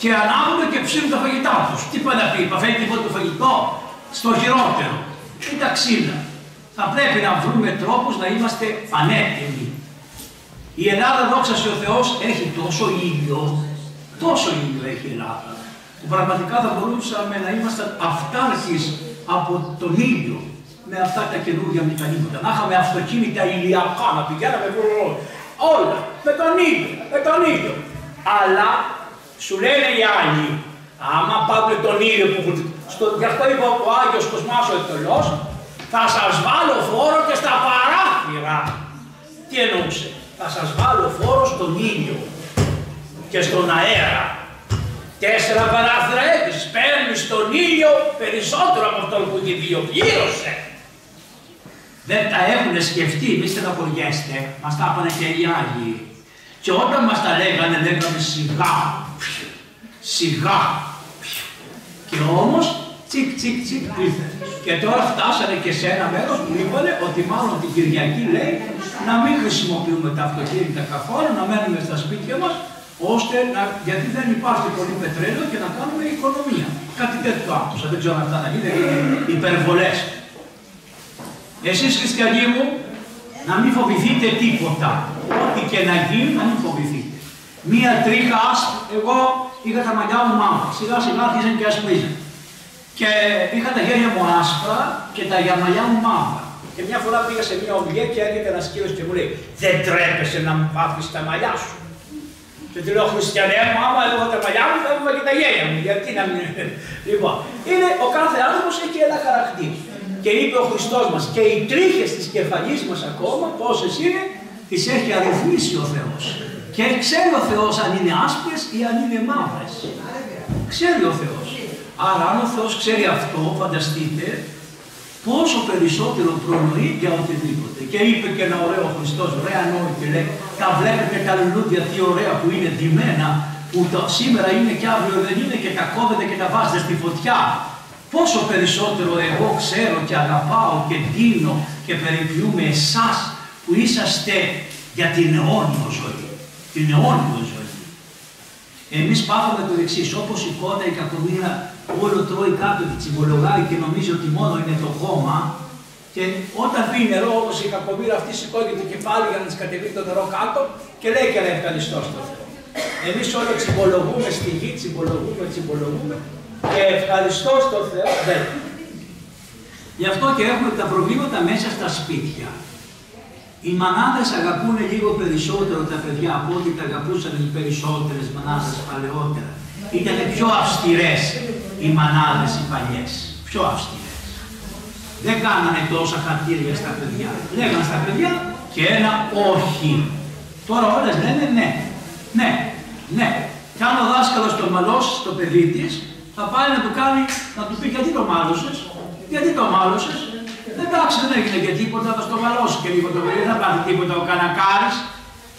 και ανάβουν και ψήνουν τα φαγητά τους. Τι πάει να πει, παθαίνει τίποτα το φαγητό, στο χειρότερο. Είναι τα ξύλα. Θα πρέπει να βρούμε τρόπους να είμαστε πανέτοιμοι. Η Ελλάδα, δόξα σε ο Θεός, έχει τόσο ήλιο έχει η Ελλάδα, που πραγματικά θα μπορούσαμε να είμαστε αυτάρκεις από τον ήλιο με αυτά τα καινούργια μηχανήματα. Να είχαμε αυτοκίνητα ηλιακά, να πηγαίναμε όλα με τον ήλιο. Αλλά σου λένε οι άλλοι, άμα πάμε τον ήλιο που γι' αυτό είπε ο Άγιος Κοσμάς ο Εκτολός, θα σας βάλω φόρο και στα παράθυρα. Τι εννοούσε? Θα σας βάλω φόρο στον ήλιο και στον αέρα. 4 παράθυρα έχεις, παίρνεις τον ήλιο περισσότερο από αυτό που έχει 2. Πλήρωσε. Δεν τα έχουν σκεφτεί, μη στεναχωριέστε, μας τα είπανε και οι άλλοι. Και όταν μας τα λέγανε σιγά. Και όμως, τσικ ήρθε. Και τώρα φτάσανε και σε ένα μέρος που είπανε ότι μάλλον την Κυριακή λέει να μην χρησιμοποιούμε τα αυτοκίνητα καθόλου, να μένουμε στα σπίτια μας, ώστε γιατί δεν υπάρχει πολύ πετρέλαιο και να κάνουμε οικονομία. Κάτι τέτοιο άκουσα, δεν ξέρω αν αυτά να είναι υπερβολές. Εσείς χριστιανοί μου, να μην φοβηθείτε τίποτα. Ό,τι και να γίνει, να μην φοβηθείτε. Μία τρίχα άσπρη, εγώ είχα τα μαλλιά μου μαύρα, σιγά σιγά άρχισαν και ασπρίζαν. Και είχα τα χέρια μου άσπρα και τα μαλλιά μου μαύρα. Και μια φορά πήγα σε μια ομιλία και έρχεται ένας κύριος και μου λέει: δεν τρέπεσαι να μου βάφεις τα μαλλιά σου? Και του λέω: χριστιανέ μου, άμα έχω τα μαλλιά μου, θα έβγα και τα γένια μου. Γιατί να μην. Λοιπόν, ο κάθε άνθρωπος έχει ένα χαρακτήρα. Και είπε ο Χριστός μας, και οι τρίχες της κεφαλής μας ακόμα, πόσες είναι, τις έχει αριθμίσει ο Θεός. Και ξέρει ο Θεός αν είναι άσπρες ή αν είναι μαύρες. Ξέρει ο Θεός. Άρα, αν ο Θεός ξέρει αυτό, φανταστείτε, πόσο περισσότερο προνοεί για οτιδήποτε. Και είπε και ένα ωραίο Χριστός, ωραία νόη, και λέει: τα βλέπετε τα λουλούδια, τι ωραία που είναι ντυμένα, που σήμερα είναι και αύριο δεν είναι, και τα κόβετε και τα βάζετε στη φωτιά. Πόσο περισσότερο εγώ ξέρω και αγαπάω και δίνω και περιποιούμε εσάς που είσαστε για την αιώνιο ζωή. Την αιώνιο ζωή. Εμείς πάθαμε το εξής, όπως η κότα, η κακομοίρα, όλο τρώει κάτω και τσιμπολογάει και νομίζει ότι μόνο είναι το χώμα, και όταν πει νερό, όπως η κακομοίρα αυτή σηκώνει το κεφάλι για να της κατεβεί το νερό κάτω και λέει και να ευχαριστώ στο Θεό. Εμείς όλο τσιμπολογούμε στη γη, τσιμπολογούμε και ευχαριστώ στον Θεό δεν. Γι' αυτό και έχουμε τα προβλήματα μέσα στα σπίτια. Οι μανάδες αγαπούν λίγο περισσότερο τα παιδιά από ό,τι τα αγαπούσαν οι περισσότερες μανάδες παλαιότερα. Ήταν πιο αυστηρές οι μανάδες οι παλιές. Πιο αυστηρές. Δεν κάνανε τόσα χαρτίρια στα παιδιά. Λέγανε στα παιδιά και ένα όχι. Τώρα όλες λένε ναι. Και αν ο δάσκαλος το μαλώσει στο παιδί της, θα πάει να του πει γιατί το μάλωσες. Εντάξει, δεν έγινε και τίποτα, θα στο μαλώσει και λίγο το παιδί, δεν θα πάθει τίποτα ο κανακάρης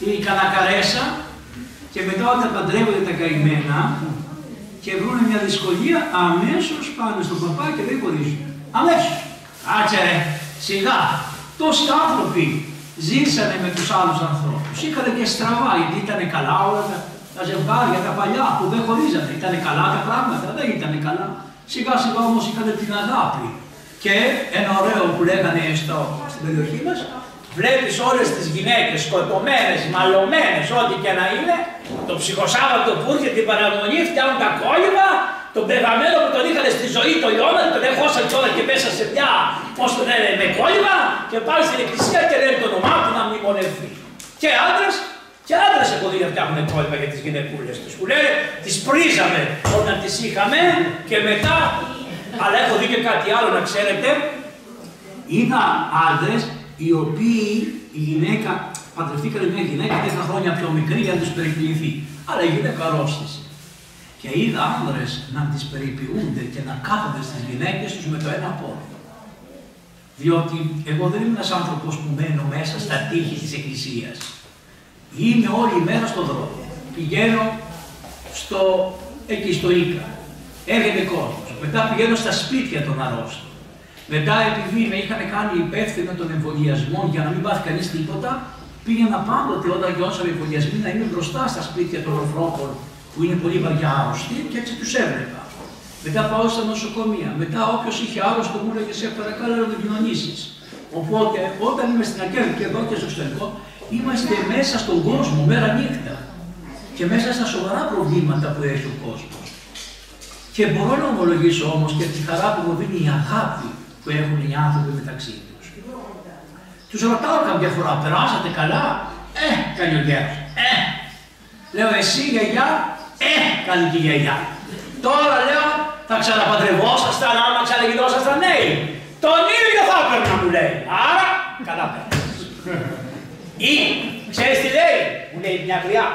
ή η κανακαρέσα. Και μετά όταν παντρεύονται τα καημένα και βρουν μια δυσκολία, αμέσως πάνε στον παπά και δεν χωρίζουν. Αμέσως. Κάτσε ρε, σιγά. Τόσοι άνθρωποι ζήσανε με τους άλλους ανθρώπους. Είχαν και στραβά, γιατί ήταν καλά όλα τα ζευγάρια, τα παλιά που δεν χωρίζανε. Ήταν καλά τα πράγματα, δεν ήταν καλά. Σιγά σιγά όμως είχαν την αγάπη. Και ένα ωραίο που λέγανε στην περιοχή μας, βλέπεις όλες τις γυναίκες σκοτωμένες, μαλωμένες, ό,τι και να είναι, το ψυχοσάββατο που είχε την παραμονή, φτιάχνουν τα κόλλημα, τον πεγαμένο που τον είχαν στη ζωή, τον Ιώνα, τον έχωσαν κιόλα και μέσα σε μια, πώς το λένε, με κόλλημα, και πάλι στην εκκλησία και λένε το όνομά του να μνημονευτεί. Και άντρες έχω δει να φτιάχνουν κόλλημα για τις γυναικούλες τους, που λένε τις πρίζαμε όταν τις είχαμε και μετά. Αλλά έχω δει και κάτι άλλο να ξέρετε. Είδα άντρες οι οποίοι η γυναίκα παντρευτήκανε μια γυναίκα 10 χρόνια πιο μικρή για να τους περιποιηθεί. Αλλά η γυναίκα αρρώστησε. Και είδα άνδρες να τις περιποιούνται και να κάθονται στις γυναίκες τους με το ένα πόδι. Διότι εγώ δεν είμαι ένας άνθρωπος που μένω μέσα στα τείχη της εκκλησίας. Είμαι όλη η μέρα στον δρόμο. Πηγαίνω εκεί στο Ίκα. Έρχεται κόσμος. Μετά πηγαίνω στα σπίτια των αρρώστων. Μετά, επειδή με είχαν κάνει υπεύθυνο των εμβολιασμών για να μην πάθει κανείς τίποτα, πήγαινα πάντοτε όταν γιώσαμε εμβολιασμοί να είμαι μπροστά στα σπίτια των ανθρώπων που είναι πολύ βαριά άρρωστοι και έτσι τους έβλεπα. Μετά πάω στα νοσοκομεία. Μετά όποιος είχε άρρωστο μου έλεγε σε παρακαλώ να τον κοινωνήσεις. Οπότε όταν είμαι στην Ακέρδη και εδώ και στο εξωτερικό, είμαστε μέσα στον κόσμο μέρα νύχτα. Και μέσα στα σοβαρά προβλήματα που έχει ο κόσμος. Και μπορώ να ομολογήσω όμως και τη χαρά που μου δίνει η αγάπη που έχουν οι άνθρωποι μεταξύ τους. Τους ρωτάω κάποια φορά, περάσατε καλά? Κάνει ο γέρος. Λέω εσύ γιαγιά, κάνει και η γιαγιά. Τώρα λέω, θα ξαναπαντρευόσασταν άμα ξαναγινόσασταν νέοι. Τον ίδιο θα έπαιρνα μου λέει. Άρα, καλά πέρασες. Ή, ξέρεις τι λέει, μου λέει μια γριά.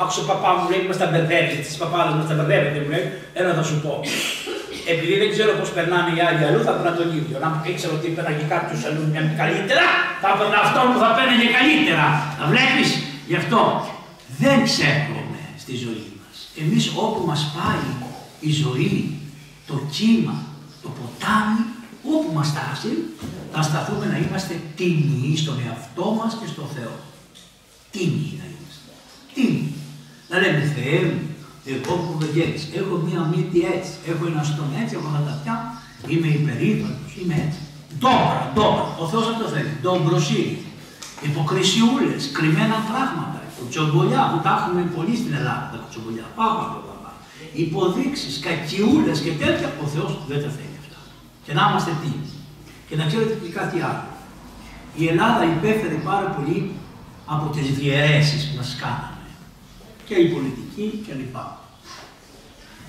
Άκουσε ο παπά μου λέει, μας τα μπερδεύετε, τις παπάδες μας τα μπερδεύετε, μου λέει, ένα θα σου πω. Επειδή δεν ξέρω πώς περνάνε οι άλλοι αλλού, θα έπαιρνα τον ίδιο. Αν ήξερα ότι έπαιρνα και κάποιος αλλού μια καλύτερα, θα έπαιρνα αυτόν που θα παίρνει και καλύτερα. Τα βλέπεις, γι' αυτό δεν ψάχνουμε στη ζωή μας. Εμείς όπου μας πάει η ζωή, το κύμα, το ποτάμι, όπου μας στάσει, θα σταθούμε να είμαστε τίμιοι στον εαυτό μας και στο Θεό. Τίμιοι να είμαστε. Τίμιοι. Να λέμε Θεέ μου, εγώ που βγαίνεις, έχω μία μύτη έτσι, έχω ένα στόμα έτσι, έχω τα αυτιά, είμαι υπερήφανος, είμαι έτσι. Ντόμπρα, ο Θεός αυτό θέλει. Ντομπροσύνη. Υποκρισιούλες, κρυμμένα πράγματα, κουτσομπολιά που τα έχουμε πολύ στην Ελλάδα, τα κουτσομπολιά. Πάμε. Υποδείξεις, κακιούλες και τέτοια, ο Θεός δεν τα θέλει αυτά. Και να είμαστε τίμοι. Και να ξέρετε και κάτι άλλο. Η Ελλάδα υπέφερε πάρα πολύ από τις διαιρέσεις που μας κάνανε. Και η πολιτική κλπ.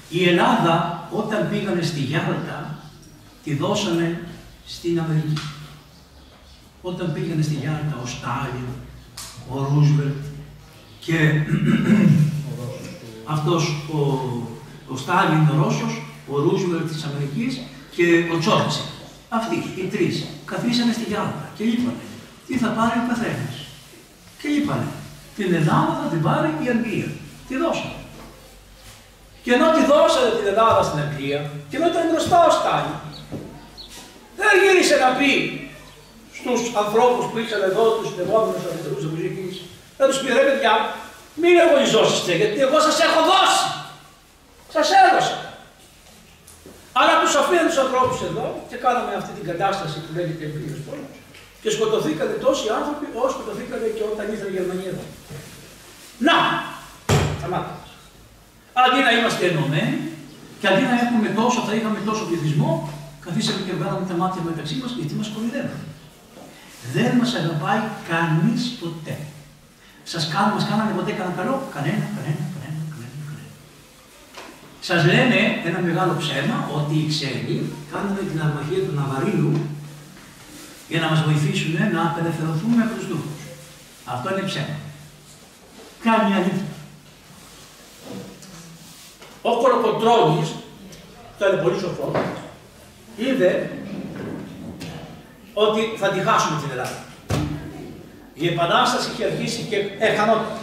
Η Ελλάδα όταν πήγανε στη Γιάλτα τη δώσανε στην Αμερική. Όταν πήγανε στη Γιάλτα ο Στάλιν, ο Ρούσβελτ και αυτός ο Στάλιν ο Ρώσος, ο Ρούσβελτ της Αμερικής και ο Τσόρτσιλ. Αυτοί οι τρεις καθίσανε στη Γιάλτα και είπανε τι θα πάρει ο καθένας. Και είπανε την Ελλάδα θα την πάρει η Αγγλία. Τη δώσανε. Και ενώ τη δώσανε την Ελλάδα στην Αγγλία, και ενώ ήταν μπροστά ο Στάλιν, δεν γύρισε να πει στους ανθρώπους που είχαν εδώ, τους συνεργόμενους αριστερούς της μουσικής, να τους πει ρε παιδιά, μην εγωιζόσαστε, γιατί εγώ σας έχω δώσει. Σας έδωσα. Αλλά τους αφήναν τους ανθρώπους εδώ και κάναμε αυτή την κατάσταση που λέγεται εμπειριος πόλεμος. Και σκοτωθήκανε τόσοι άνθρωποι όσο σκοτωθήκανε και όταν ήρθε η Γερμανία εδώ. Να! Σταμάτησε. Αντί να είμαστε ενωμένοι και αντί να έχουμε τόσο, θα είχαμε τόσο πληθυσμό, καθίσαμε και βγάλαμε τα μάτια μεταξύ μας γιατί μας κορυδεύουν. Δεν μας αγαπάει κανείς ποτέ. Μας κάνανε ποτέ κανένα καλό? Κανένα. Σας λένε ένα μεγάλο ψέμα ότι οι ξένοι κάνανε την αρμαχία του Ναβαρίου για να μας βοηθήσουν να απελευθερωθούμε από τους Τούρκους. Αυτό είναι ψέμα. Κάνει αλήθεια. Ο Κολοκοτρώνης, που ήταν πολύ σοφός, είδε ότι θα τη χάσουμε την Ελλάδα. Η Επανάσταση είχε αρχίσει και χανόταν.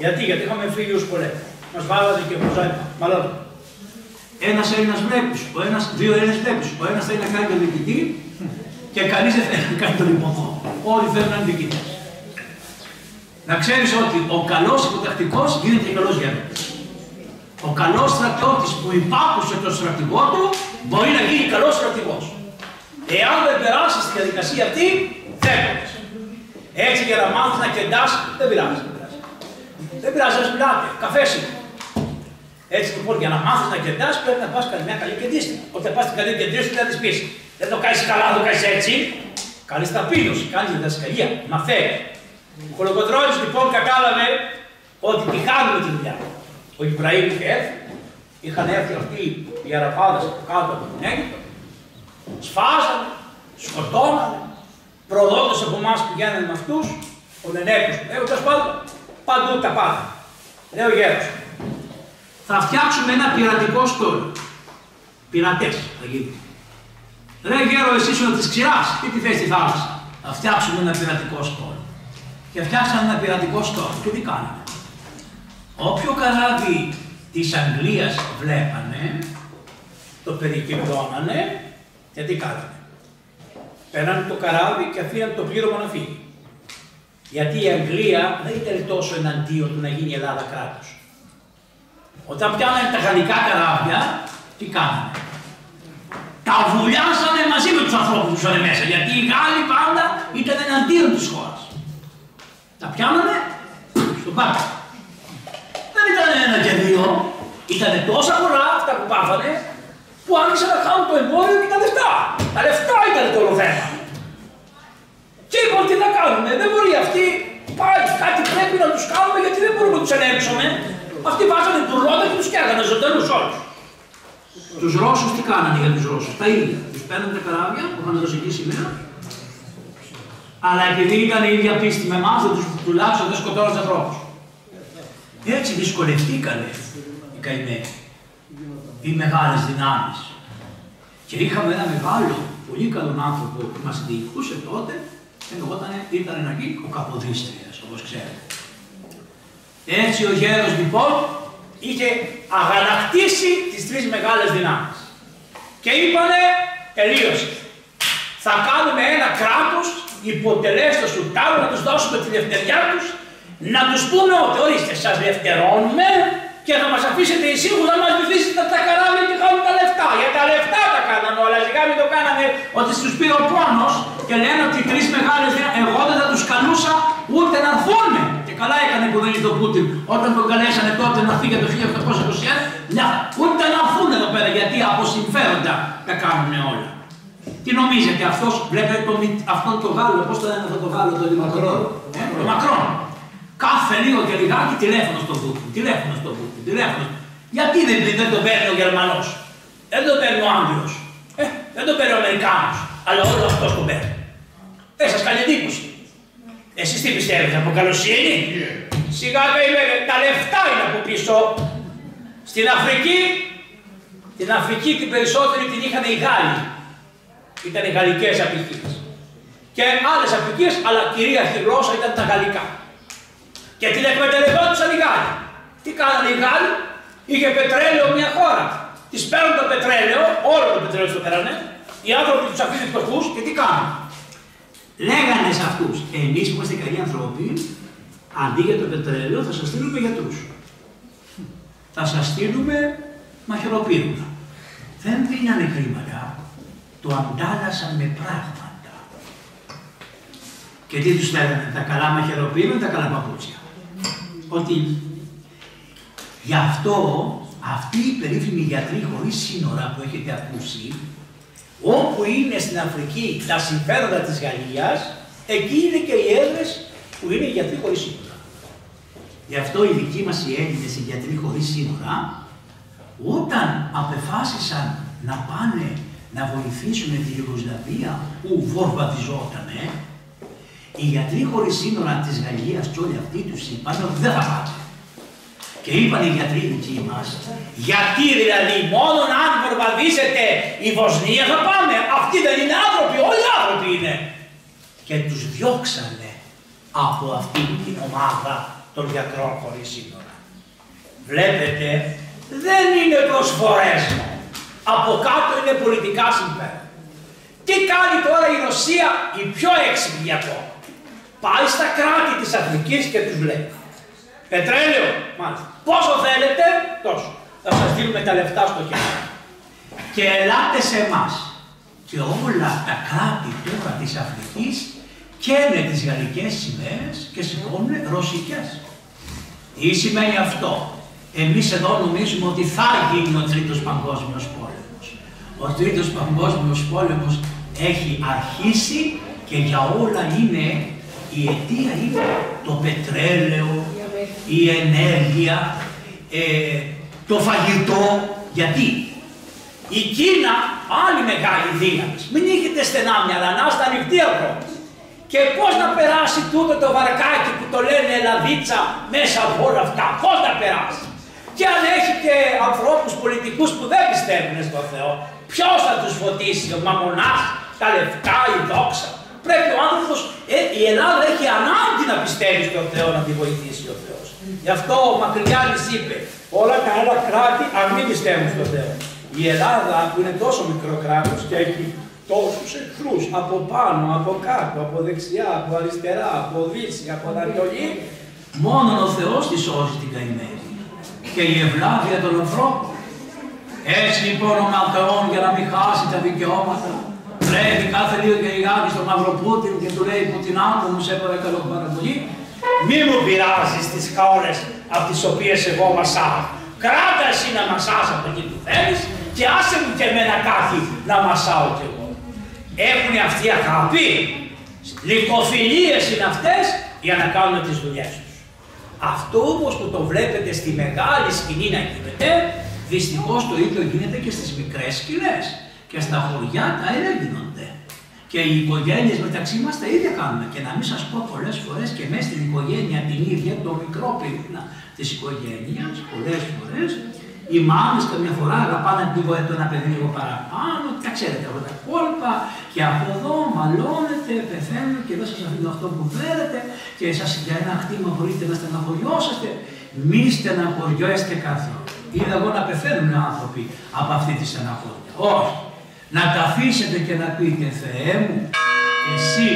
Γιατί είχαμε φίλους πολέμους. Μας βάλανε και μάλλον ένας Έλληνας βλέπεις, δύο Έλληνες βλέπεις. Ο ένας θέλει να κάνει τον διοικητή και κανείς δεν θέλει να κάνει τον υποδό. Όλοι θέλουν να είναι διοικητές. Να ξέρεις ότι ο καλός υποτακτικός γίνεται καλός γέροντας. Ο καλός στρατιώτης που υπάκουσε τον στρατηγό του μπορεί να γίνει καλός στρατηγός. Εάν δεν περάσει στη διαδικασία αυτή, δεν μπορείς. Έτσι για να μάθεις να κεντάς, δεν πειράζει. Δεν πειράζει, ας μιλάτε, καφές είναι. Έτσι λοιπόν για να μάθεις να κεντάς πρέπει να πας μια καλή κεντίστρια. Όταν πας στην καλή κεντίστρια δεν της πεις. Δεν το κάνεις καλά, το κάνεις έτσι. Κάνεις ταπείνωση, κάνεις διδασκαλία, μαθαίνεις. Ο Κολοκοτρώνης λοιπόν κατάλαβε ότι τη χάνουμε τη δουλειά. Ο Ιμπραήμ είχε έρθει, είχαν έρθει αυτοί οι Αραβάδες από κάτω από την Αίγυπτο, σφάζανε, σκοτώνανε, προδότες από εμάς που πηγαίνανε με αυτούς, ο Νενέκος, τέλος πάντων, παντού τα πάντα. Λέει ο γέρος, θα φτιάξουμε ένα πειρατικό στόλο. Πειρατές θα γίνει. Ρε γέρο, εσύ είσαι της ξηράς, τι θες στη θάλασσα. Θα φτιάξουμε ένα πειρατικό στόλο. Και φτιάξαμε ένα πειρατικό στόλο. Και τι κάναμε. Όποιο καράβι της Αγγλίας βλέπανε, το περικυκλώνανε και τι κάνανε. Παίρνανε το καράβι και αφήνανε το πλήρωμα να φύγει. Γιατί η Αγγλία δεν ήταν τόσο εναντίον του να γίνει η Ελλάδα κράτος. Όταν πιάνανε τα γαλλικά καράβια, τι κάνανε? Τα βουλιάσανε μαζί με τους ανθρώπους που ήσαν μέσα, γιατί οι Γάλλοι πάντα ήταν εναντίον της χώρας. Τα πιάνανε στον πάτο. Δεν ήταν ένα και δύο, ήταν τόσα πολλά αυτά που πάθανε, που άρχισαν να κάνουν το εμπόριο και τα λεφτά. Τα λεφτά ήταν το όλο θέμα. Και είπαν τι να κάνουμε, δεν μπορεί αυτοί, πάει κάτι πρέπει να τους κάνουμε γιατί δεν μπορούμε να τους ελέγξουμε. Αυτοί βάζανε τουρλότα και τους καίγανε ζωντανούς όλους. Τους Ρώσους τι κάνανε για τους Ρώσους? Τα ίδια. Τους παίρνουν τα καράβια που είχαν ρωσική σημαία. Αλλά επειδή ήταν η ίδια πίστη με εμάς, τουλάχιστον δεν σκοτώναν ανθρώπους. Έτσι δυσκολευτήκανε οι καημένοι, οι μεγάλες δυνάμεις. Και είχαμε ένα μεγάλο, πολύ καλό άνθρωπο που μας διοικούσε τότε, ήταν εκεί ο Καποδίστριας, όπως ξέρετε. Έτσι ο γέρος λοιπόν είχε αγανακτήσει τις τρεις μεγάλες δυνάμεις. Και είπανε, τελείωσε. Θα κάνουμε ένα κράτος υποτελέστος του τάλου, να τους δώσουμε τη ελευθεριά τους, να τους πούμε ότι ορίστε, σας ελευθερώνουμε και θα μας αφήσετε ησύχους να μας βυθίσετε τα καράβια και κάνουν τα λεφτά. Για τα λεφτά τα κάνανε όλα, σιγά μην το κάνανε ότι στους πήρε ο πόνος και λένε ότι οι τρεις μεγάλες δυνάμεις, εγώ δεν θα τους καλούσα ούτε να έρθουνε. Και καλά έκανε που δεν είναι το Πούτιν, όταν τον καλέσανε τότε να φύγει το 1821, ούτε να έρθουν εδώ πέρα γιατί από συμφέροντα τα κάνουν όλα. Τι νομίζετε, αυτός, βλέπετε αυτόν το Γάλλο, πώς το λένε αυτό το Γάλλο, το Μακρόν. Το Μακρόν. Κάθε λίγο και λιγάκι τηλέφωνο στον Πούτιν, τηλέφωνο στον Πούτιν, τηλέφωνο. Γιατί δεν το παίρνει ο Γερμανός, δεν το παίρνει ο Άγγλος, δεν το παίρνει ο Αμερικάνος, αλλά όλο αυτός το παίρνει. Σας κάνει εντύπωση. Εσείς τι πιστεύετε, από καλοσύνη? Σιγά τα λεφτά είναι από πίσω. Στην Αφρική, την περισσότερη την είχαν οι Γάλλοι. Ήταν οι γαλλικές απικίες. Και άλλες απικίες, αλλά κυρίαρχη γλώσσα ήταν τα γαλλικά. Και την εκμεταλλευόντουσαν οι Γάλλοι. Τι κάνανε οι Γάλλοι? Είχε πετρέλαιο μια χώρα. Τις παίρνουν το πετρέλαιο, όλο το πετρέλαιο τους το πέρανε. Οι άνθρωποι τους αφήνουν φτωχούς και τι κάνουν? Λέγανε σε αυτούς, εμείς που είμαστε καλοί άνθρωποι, αντί για το πετρέλαιο θα σας στείλουμε γιατρούς. Θα σας στείλουμε μαχαιροπύρουνα. Δεν δίνανε χρήματα, το αντάλλασαν με πράγματα. Και τι τους λέγανε, τα καλά μαχαιροπύρουνα, τα καλά παπούτσια. Ότι γι' αυτό αυτοί οι περίφημοι γιατροί χωρίς σύνορα που έχετε ακούσει, όπου είναι στην Αφρική τα συμφέροντα της Γαλλίας, εκεί είναι και οι Έλληνες που είναι οι γιατροί χωρίς σύνορα. Γι' αυτό οι δικοί μας οι Έλληνες, οι γιατροί χωρίς σύνορα, όταν απεφάσισαν να πάνε να βοηθήσουν τη Ιουγκοσλαβία που βορβαδιζότανε, οι γιατροί χωρίς σύνορα της Γαλλίας και όλοι αυτοί τους είπαν ότι δεν θα πάτε. Και είπαν οι γιατροί δικοί μας, γιατί δηλαδή μόνο αν βορβαδίσετε η Βοσνία θα πάμε. Αυτοί δεν είναι άνθρωποι, όλοι άνθρωποι είναι. Και τους διώξανε από αυτή την ομάδα των γιατρών χωρίς σύνορα. Βλέπετε, δεν είναι προσφορές. Από κάτω είναι πολιτικά συμφέροντα. Τι κάνει τώρα η Ρωσία, η πιο έξυπνη ακόμα? Πάει στα κράτη της Αφρικής και τους λέει, πετρέλαιο, μάλιστα, πόσο θέλετε, τόσο. Θα σας δίνουμε τα λεφτά στο χέρι. Και ελάτε σε εμάς. Και όλα τα κράτη τώρα της Αφρικής καίνε τις γαλλικές σημαίες και σηκώνουν ρωσικές. Τι σημαίνει αυτό? Εμείς εδώ νομίζουμε ότι θα γίνει ο Τρίτος Παγκόσμιος Πόλεμος. Ο Τρίτος Παγκόσμιος Πόλεμος έχει αρχίσει και για όλα είναι, η αιτία είναι το πετρέλαιο, η ενέργεια, το φαγητό. Γιατί? Η Κίνα, άλλη μεγάλη δύναμη, μην έχετε στενά μυαλά, να είστε ανοιχτοί ακόμα. Και πώς να περάσει τούτο το βαρκάκι που το λένε Ελλαδίτσα μέσα από όλα αυτά, πώς να περάσει? Και αν έχει και ανθρώπους πολιτικούς που δεν πιστεύουν στον Θεό, ποιος θα τους φωτίσει, ο μαμονάς, τα λεφτά, η δόξα? Πρέπει ο άνθρωπος, η Ελλάδα έχει ανάγκη να πιστεύει στον Θεό, να τη βοηθήσει ο Θεός. Γι' αυτό ο Μακρυγιάννης είπε, όλα τα άλλα κράτη αν μην πιστεύουν στον Θεό. Η Ελλάδα που είναι τόσο μικρό κράτος και έχει τόσους εχθρούς από πάνω, από κάτω, από δεξιά, από αριστερά, από δύση, από ανατολή, μόνο ο Θεός τη σώζει την καημένη. και η ευλάβεια των ανθρώπων. Έτσι λοιπόν ο Μακρόν, για να μην χάσει τα δικαιώματα, τρέχει κάθε λίγο και λιγάκι στον Μαυροπούτιν και του λέει: Πουτινάκο μου, σε παρακαλώ πάρα πολύ, μη μου πειράζεις τις χώρες από τις οποίες εγώ μασάω. Κράτα εσύ να μασάς από εκεί που θέλεις και άσε μου και εμένα κάτι να μασάω κι εγώ. Έχουν αυτοί αγάπη, λυκοφιλίες είναι αυτές για να κάνουν τις δουλειές τους. Αυτό όμως που το βλέπετε στη μεγάλη σκηνή να γίνεται, δυστυχώς το ίδιο γίνεται και στις μικρές σκηνές. Και στα χωριά τα ίδια γίνονται. Και οι οικογένειες μεταξύ μας τα ίδια κάνουμε. Και να μην σας πω πολλές φορές και μέσα στην οικογένεια την ίδια, το μικρό πυρήνα της οικογένειας, πολλές φορές, οι μάμες καμιά φορά αγαπάνε λίγο το ένα παιδί λίγο παραπάνω, τα ξέρετε από τα κόλπα, και από εδώ μαλώνετε, πεθαίνουν και δεν σας αφήνω αυτό που θέλετε, και εσάς για ένα χτήμα μπορείτε να στεναχωριώσετε. Μη στεναχωριέστε καθόλου. Είδα εγώ να πεθαίνουν άνθρωποι από αυτή τη στεναχώρια. Όχι. Να τα αφήσετε και να πείτε: Θεέ μου, εσύ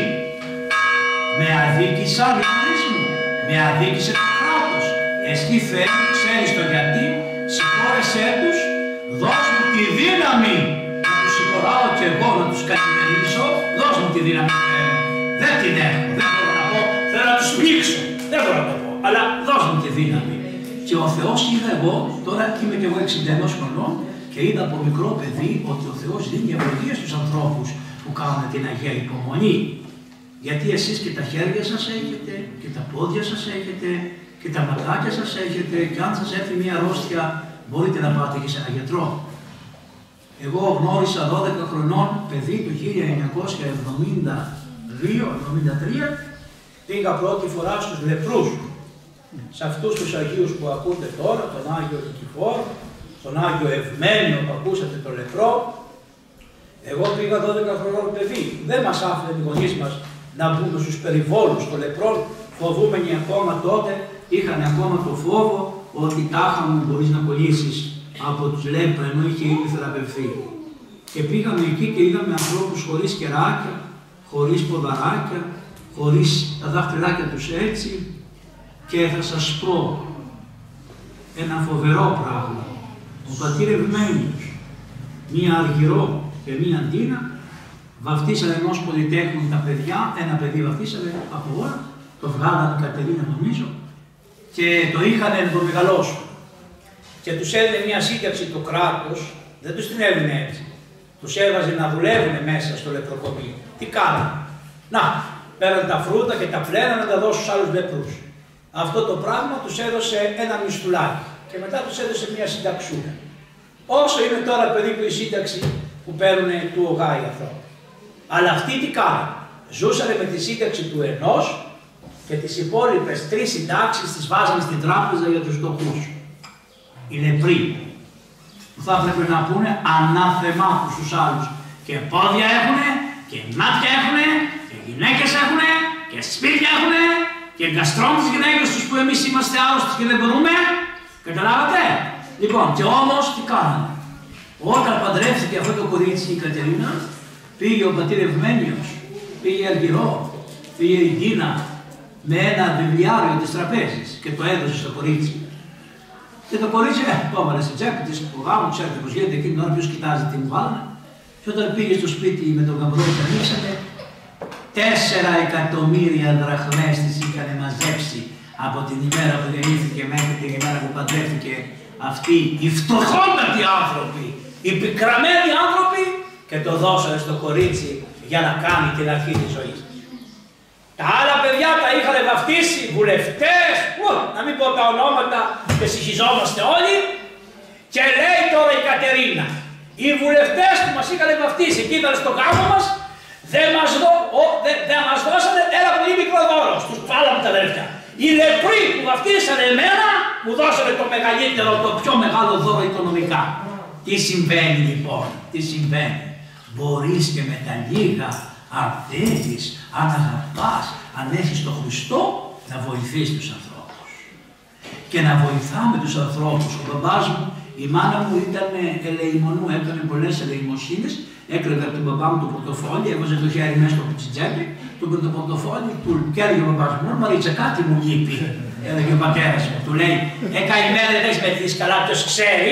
με αδίκησαν οι γονείς μου, με αδίκησε το κράτος. Εσύ Θεέ μου ξέρεις το γιατί, συγχώρεσέ τους, δώσ' μου τη δύναμη να τους συγχωράω και εγώ, να τους κατημερίσω, δώσ' μου τη δύναμη Θεέ μου. Δεν την έχω, δεν μπορώ να πω, θέλω να τους πνίξω, δεν μπορώ να το πω, αλλά δώσ' μου τη δύναμη. Και ο Θεός είδα εγώ, τώρα είμαι και εγώ 61 χρονών, και είδα από μικρό παιδί ότι ο Θεός δίνει ευλογία στους ανθρώπους που κάνουν την Αγία Υπομονή. Γιατί εσείς και τα χέρια σας έχετε, και τα πόδια σας έχετε, και τα ματάκια σας έχετε, και αν σας έρθει μια αρρώστια μπορείτε να πάτε και σε έναν γιατρό. Εγώ γνώρισα 12 χρονών παιδί το 1972-73, πήγα πρώτη φορά στους λεπρούς. Σε αυτούς τους Αγίους που ακούτε τώρα, τον Άγιο Νικηφόρο, τον Άγιο Ευμένιο που ακούσατε το λεπρό, εγώ πήγα 12 χρονών παιδί. Δεν μας άφηνε οι γονείς μας να μπούμε στους περιβόλους των λεπρών, φοβούμενοι ακόμα τότε, είχαν ακόμα το φόβο ότι τάχα μου μπορείς να κολλήσεις από τους λέπρα, ενώ είχε ήδη θεραπευθεί. Και πήγαμε εκεί και είδαμε ανθρώπους χωρίς κεράκια, χωρίς ποδαράκια, χωρίς τα δάχτυλάκια τους έτσι, και θα σας πω ένα φοβερό πράγμα. Ο πατήρ Ευμένιος, μία Αργυρό και μία Αντίνα, βαφτίσανε ενός πολυτέχνου τα παιδιά, ένα παιδί βαφτίσανε από όλα, το βγάλανε η Κατερίνα νομίζω, και το είχαν να το μεγαλώσουν. Και τους έδινε μία σύνταξη το κράτος, δεν τους την έδινε έτσι. Τους έβαζε να δουλεύουν μέσα στο λεπροκομείο. Τι κάνανε? Να, πέραν τα φρούτα και τα πλένα να τα δώσουν στους άλλους λεπρούς. Αυτό το πράγμα τους έδωσε ένα μισθουλάκι και μετά τους έδωσε μία συνταξούρα. Όσο είναι τώρα περίπου η σύνταξη που παίρνουν του ΟΓΑ οι άνθρωποι. Αλλά αυτοί τι κάνανε? Ζούσανε με τη σύνταξη του ενός και τις υπόλοιπες 3 συντάξεις τις βάζανε στην τράπεζα για τους φτωχούς. Οι λεπροί που θα έπρεπε να πούνε ανάθεμά τους στους άλλους. Και πόδια έχουνε, και μάτια έχουνε, και γυναίκες έχουνε, και σπίτια έχουνε, και γκαστρώνουν τις γυναίκες τους που εμείς είμαστε άρρωστοι και δεν μπορούμε. Καταλάβατε? Λοιπόν, και όμως τι κάνανε? Όταν παντρεύτηκε αυτό το κορίτσι η Κατερίνα, πήγε ο πατήρ Ευμένιος, πήγε η Αργυρό, πήγε η Ντίνα με ένα βιβλιάριο της τραπέζης και το έδωσε στο κορίτσι. Και το κορίτσι το έβαλε στην τσέπη της του γάμου, ξέρετε πως γίνεται εκείνη την ώρα, ποιος κοιτάζει τι μου βάλανε. Και όταν πήγε στο σπίτι με τον γαμπρό και ανοίξανε, 4 εκατομμύρια δραχμές της είχαν μαζέψει από την ημέρα που γεννήθηκε μέχρι την ημέρα που παντρεύτηκε αυτοί οι φτωχότατοι άνθρωποι, οι πικραμένοι άνθρωποι, και το δώσανε στο κορίτσι για να κάνει την αρχή της ζωής. Τα άλλα παιδιά τα είχαν βαφτίσει βουλευτές, να μην πω τα ονόματα και συγχυζόμαστε όλοι, και λέει τώρα η Κατερίνα, οι βουλευτές που μας είχαν βαφτίσει και ήταν στο γάμο μας, δεν μας δώσανε ένα πολύ μικρό δώρο, τους βάλαμε τα αδερφιά. Οι λεπροί που βαφτίσανε εμένα, μου δώσανε το μεγαλύτερο, το πιο μεγάλο δώρο οικονομικά. Τι συμβαίνει λοιπόν, τι συμβαίνει? Μπορείς και με τα λίγα, αν θέλεις, αν αγαπάς, αν έχεις τον Χριστό, να βοηθήσεις τους ανθρώπους. Και να βοηθάμε τους ανθρώπους. Ο μπαμπάς μου, η μάνα μου ήταν ελεημονού, έκανε πολλές ελεημοσύνες, έκλαιγε από τον μπαμπά μου το πορτοφόλι, έβαζε το χέρι μέσα στο τσιτζάκι, το πορτοφόλι, του κέρδε ο μπαμπάς μου, Μαρίτσα, κάτι μου λείπει. έλεγε ο πατέρας μου. Του λέει, καημένα δεν έχεις μεθύσει καλά, ποιος ξέρει.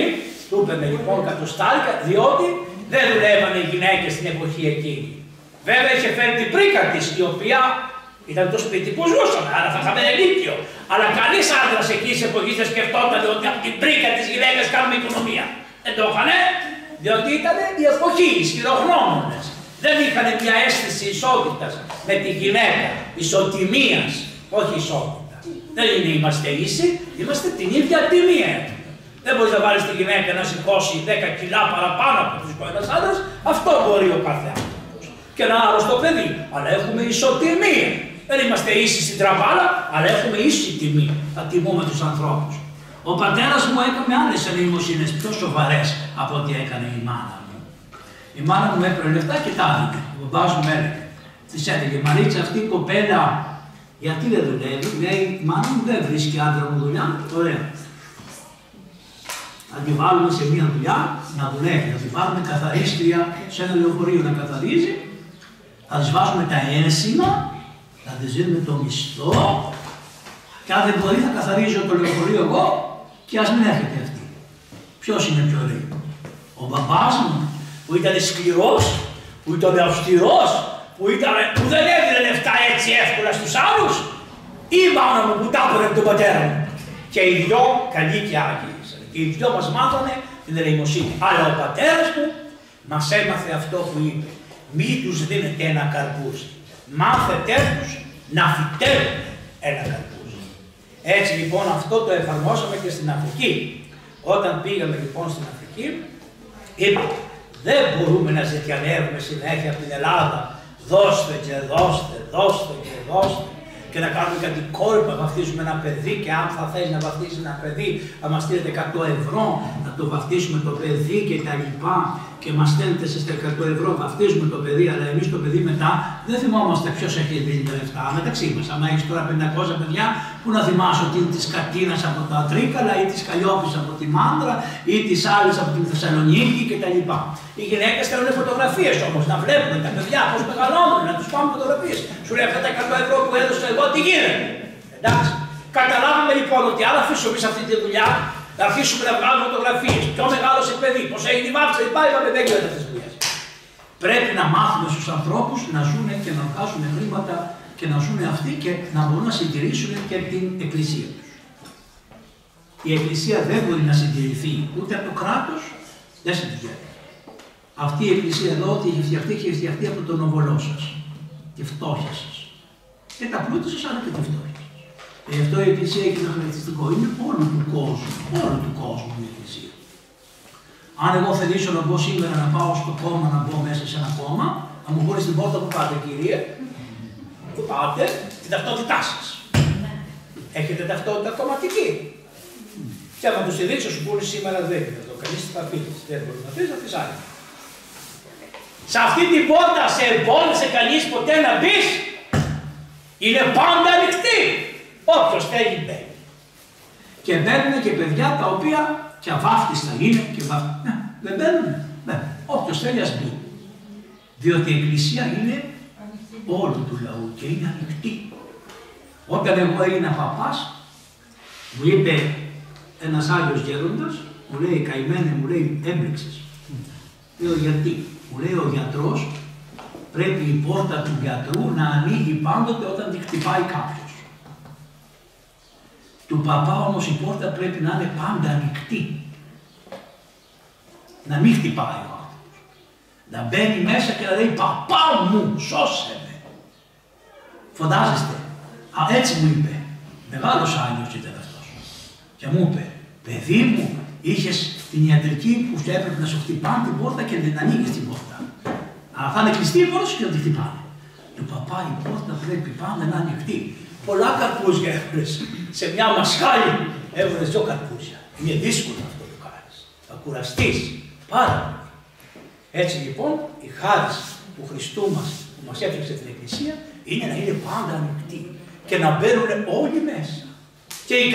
Του έπαιρνε λοιπόν κατοστάρικα, διότι δεν δουλεύανε οι γυναίκες στην εποχή εκείνη. Βέβαια είχε φέρει την πρίκα της, η οποία ήταν το σπίτι που ζούσαν, άρα θα είχαμε ενίκιο. Αλλά κανείς άντρας εκεί της εποχής δεν σκεφτόταν ότι από την πρίκα της γυναίκας κάνουμε οικονομία. Δεν το είχανε, διότι ήταν η εποχή, οι ισχυρογνώμονες. Δεν είχαν μια αίσθηση ισότητας με τη γυναίκα, ισοτιμίας, όχι ισότητα. Δεν είναι είμαστε ίσοι, είμαστε την ίδια τιμή. Δεν μπορείς να βάλεις τη γυναίκα να σηκώσει 10 κιλά παραπάνω από τους ένας άντρας, αυτό μπορεί ο κάθε άνθρωπος. Και ένα άρρωστο παιδί, αλλά έχουμε ισοτιμία. Δεν είμαστε ίσοι στην τραβάλα, αλλά έχουμε ίση τιμή. Θα τιμούμε τους ανθρώπους. Ο πατέρας μου έκανε άλλες ελεημοσύνες πιο σοβαρές από ό,τι έκανε η μάνα μου. Η μάνα μου έπαιρνε λεφτά και τα έδινε. Ο μπαμπάς μου έλεγε. Της έλεγε, Μαρίτσα, αυτή η κοπέλα γιατί δεν δουλεύει? Λέει, η μάνα μου δεν βρίσκει άντρα μου δουλειά. Ωραία. Θα τη βάλουμε σε μια δουλειά να δουλεύει. Θα τη βάλουμε καθαρίστρια σε ένα λεωφορείο να καθαρίζει. Θα της βάζουμε τα ένσημα, θα της δίνουμε το μισθό. Και αν δεν μπορεί, θα καθαρίζω το λεωφορείο εγώ και ας μην έρχεται αυτή. Ποιος είναι πιο ωραίο? Ο μπαμπάς μου που ήταν σκληρός, που ήταν αυστηρός, που δεν έδινε λεφτά έτσι εύκολα στους άλλους, ή η μάνα μου που τα έπαιρνε τον πατέρα μου. Και οι δυο καλοί και άγιοι. Και οι δυο μας μάθανε την ελεημοσύνη. Αλλά ο πατέρας μου μας έμαθε αυτό που είπε. Μη τους δίνετε ένα καρπούζι. Μάθετε τους να φυτεύουν ένα καρπούζι. Έτσι λοιπόν αυτό το εφαρμόσαμε και στην Αφρική. Όταν πήγαμε λοιπόν στην Αφρική, είπε δεν μπορούμε να ζητιανεύουμε συνέχεια από την Ελλάδα. Δώστε και δώστε, δώστε και δώστε. Και να κάνουμε κάτι κόλπα, να βαφτίσουμε ένα παιδί και αν θα θέλει να βαφτίσει ένα παιδί, θα μας στείλετε 100 ευρώ, να το βαφτίσουμε το παιδί και τα λοιπά. Και μας στέλνετε σε 100 ευρώ, βαφτίζουμε το παιδί, αλλά εμείς το παιδί μετά δεν θυμόμαστε ποιος έχει δίνει τα λεφτά μεταξύ μας. Αν έχεις τώρα 500 παιδιά, που να θυμάσαι ότι είναι της Κατίνας από τα Τρίκαλα ή της Καλλιόπης από τη Μάνδρα ή της άλλης από την Θεσσαλονίκη κτλ. Οι γυναίκες θέλουν φωτογραφίες όμως, να βλέπουν τα παιδιά πώς μεγαλώνουν, να τους πάμε φωτογραφίες. Σου λέει αυτά τα 100 ευρώ που έδωσα εγώ, τι γίνεται? Εντάξει. Καταλάβαμε λοιπόν ότι αν αφήσουμε σε αυτή τη δουλειά, να αρχίσουμε να βγάλουμε φωτογραφίες. Πιο μεγάλο σε παιδί, πώς έγινε η μάτσα, είπαμε δεν γίνεται αυτές τις δουλειές. Πρέπει να μάθουμε στους ανθρώπους να ζουν και να βγάζουν χρήματα και να ζουν αυτοί και να μπορούν να συντηρήσουν και την εκκλησία τους. Η εκκλησία δεν μπορεί να συντηρηθεί ούτε από το κράτος, δεν συντηρείται. Αυτή η εκκλησία εδώ, ότι έχει φτιαχτεί από τον οβολό σας, τη φτώχεια σας. Και τα πλούτη σας, αλλά και τη φτώχεια. Γι' αυτό η εκκλησία έχει ένα χαρακτηριστικό, είναι όλου του κόσμου η εκκλησία. Αν εγώ θελήσω να μπω σήμερα να πάω στο κόμμα, να μπω μέσα σε ένα κόμμα, να μου χωρίσει την πόρτα που πάτε, κύριε, που πάτε την ταυτότητά σας. Έχετε ταυτότητα κομματική. Και άμα τους ειδήσω, σου πούνε σήμερα δεν είναι εδώ, κανείς θα πει, δεν μπορεί να πει, θα πεις άλλη. Σε αυτή την πόρτα σε εμπόδισε κανείς ποτέ να μπεις, είναι πάντα ανοιχτή. Όποιος θέλει μπαίνει. Και μπαίνουν και παιδιά τα οποία και αβάφτιστα είναι και βάφτιστα. Δεν μπαίνουν. Όποιος θέλει ας μπει. Διότι η εκκλησία είναι όλου του λαού και είναι ανοιχτή. Όταν εγώ έγινα παπάς, μου είπε ένας άλλος γέροντας, μου λέει καημένε, μου λέει έμπλεξες. Λέω γιατί? Μου λέει ο γιατρός πρέπει η πόρτα του γιατρού να ανοίγει πάντοτε όταν τη χτυπάει κάποιος. Του παπά όμως η πόρτα πρέπει να είναι πάντα ανοιχτή. Να μην χτυπάει ο άνθρωπος. Να μπαίνει μέσα και να λέει παπά μου, σώσε με. Φαντάζεστε. Έτσι μου είπε. Μεγάλος Άγιος ήταν αυτός. Και μου είπε, παιδί μου, είχες την ιατρική που σου έπρεπε να σου χτυπάνε την πόρτα και δεν ανοίγεις την πόρτα. Αλλά θα είναι κλειστή η πόρτα σου και να τη χτυπάνε. Του παπά η πόρτα πρέπει πάντα να είναι ανοιχτή. Πολλά καρπούζια έβρες. Σε μια μασχάλη έβρες δυο καρπούζια. Είναι δύσκολο αυτό που κάνεις. Θα κουραστείς πάρα πολύ. Έτσι λοιπόν η χάρις του Χριστού μας που μας έφτιαξε την Εκκλησία είναι να είναι πάντα ανοιχτή και να μπαίνουν όλοι μέσα. Και οι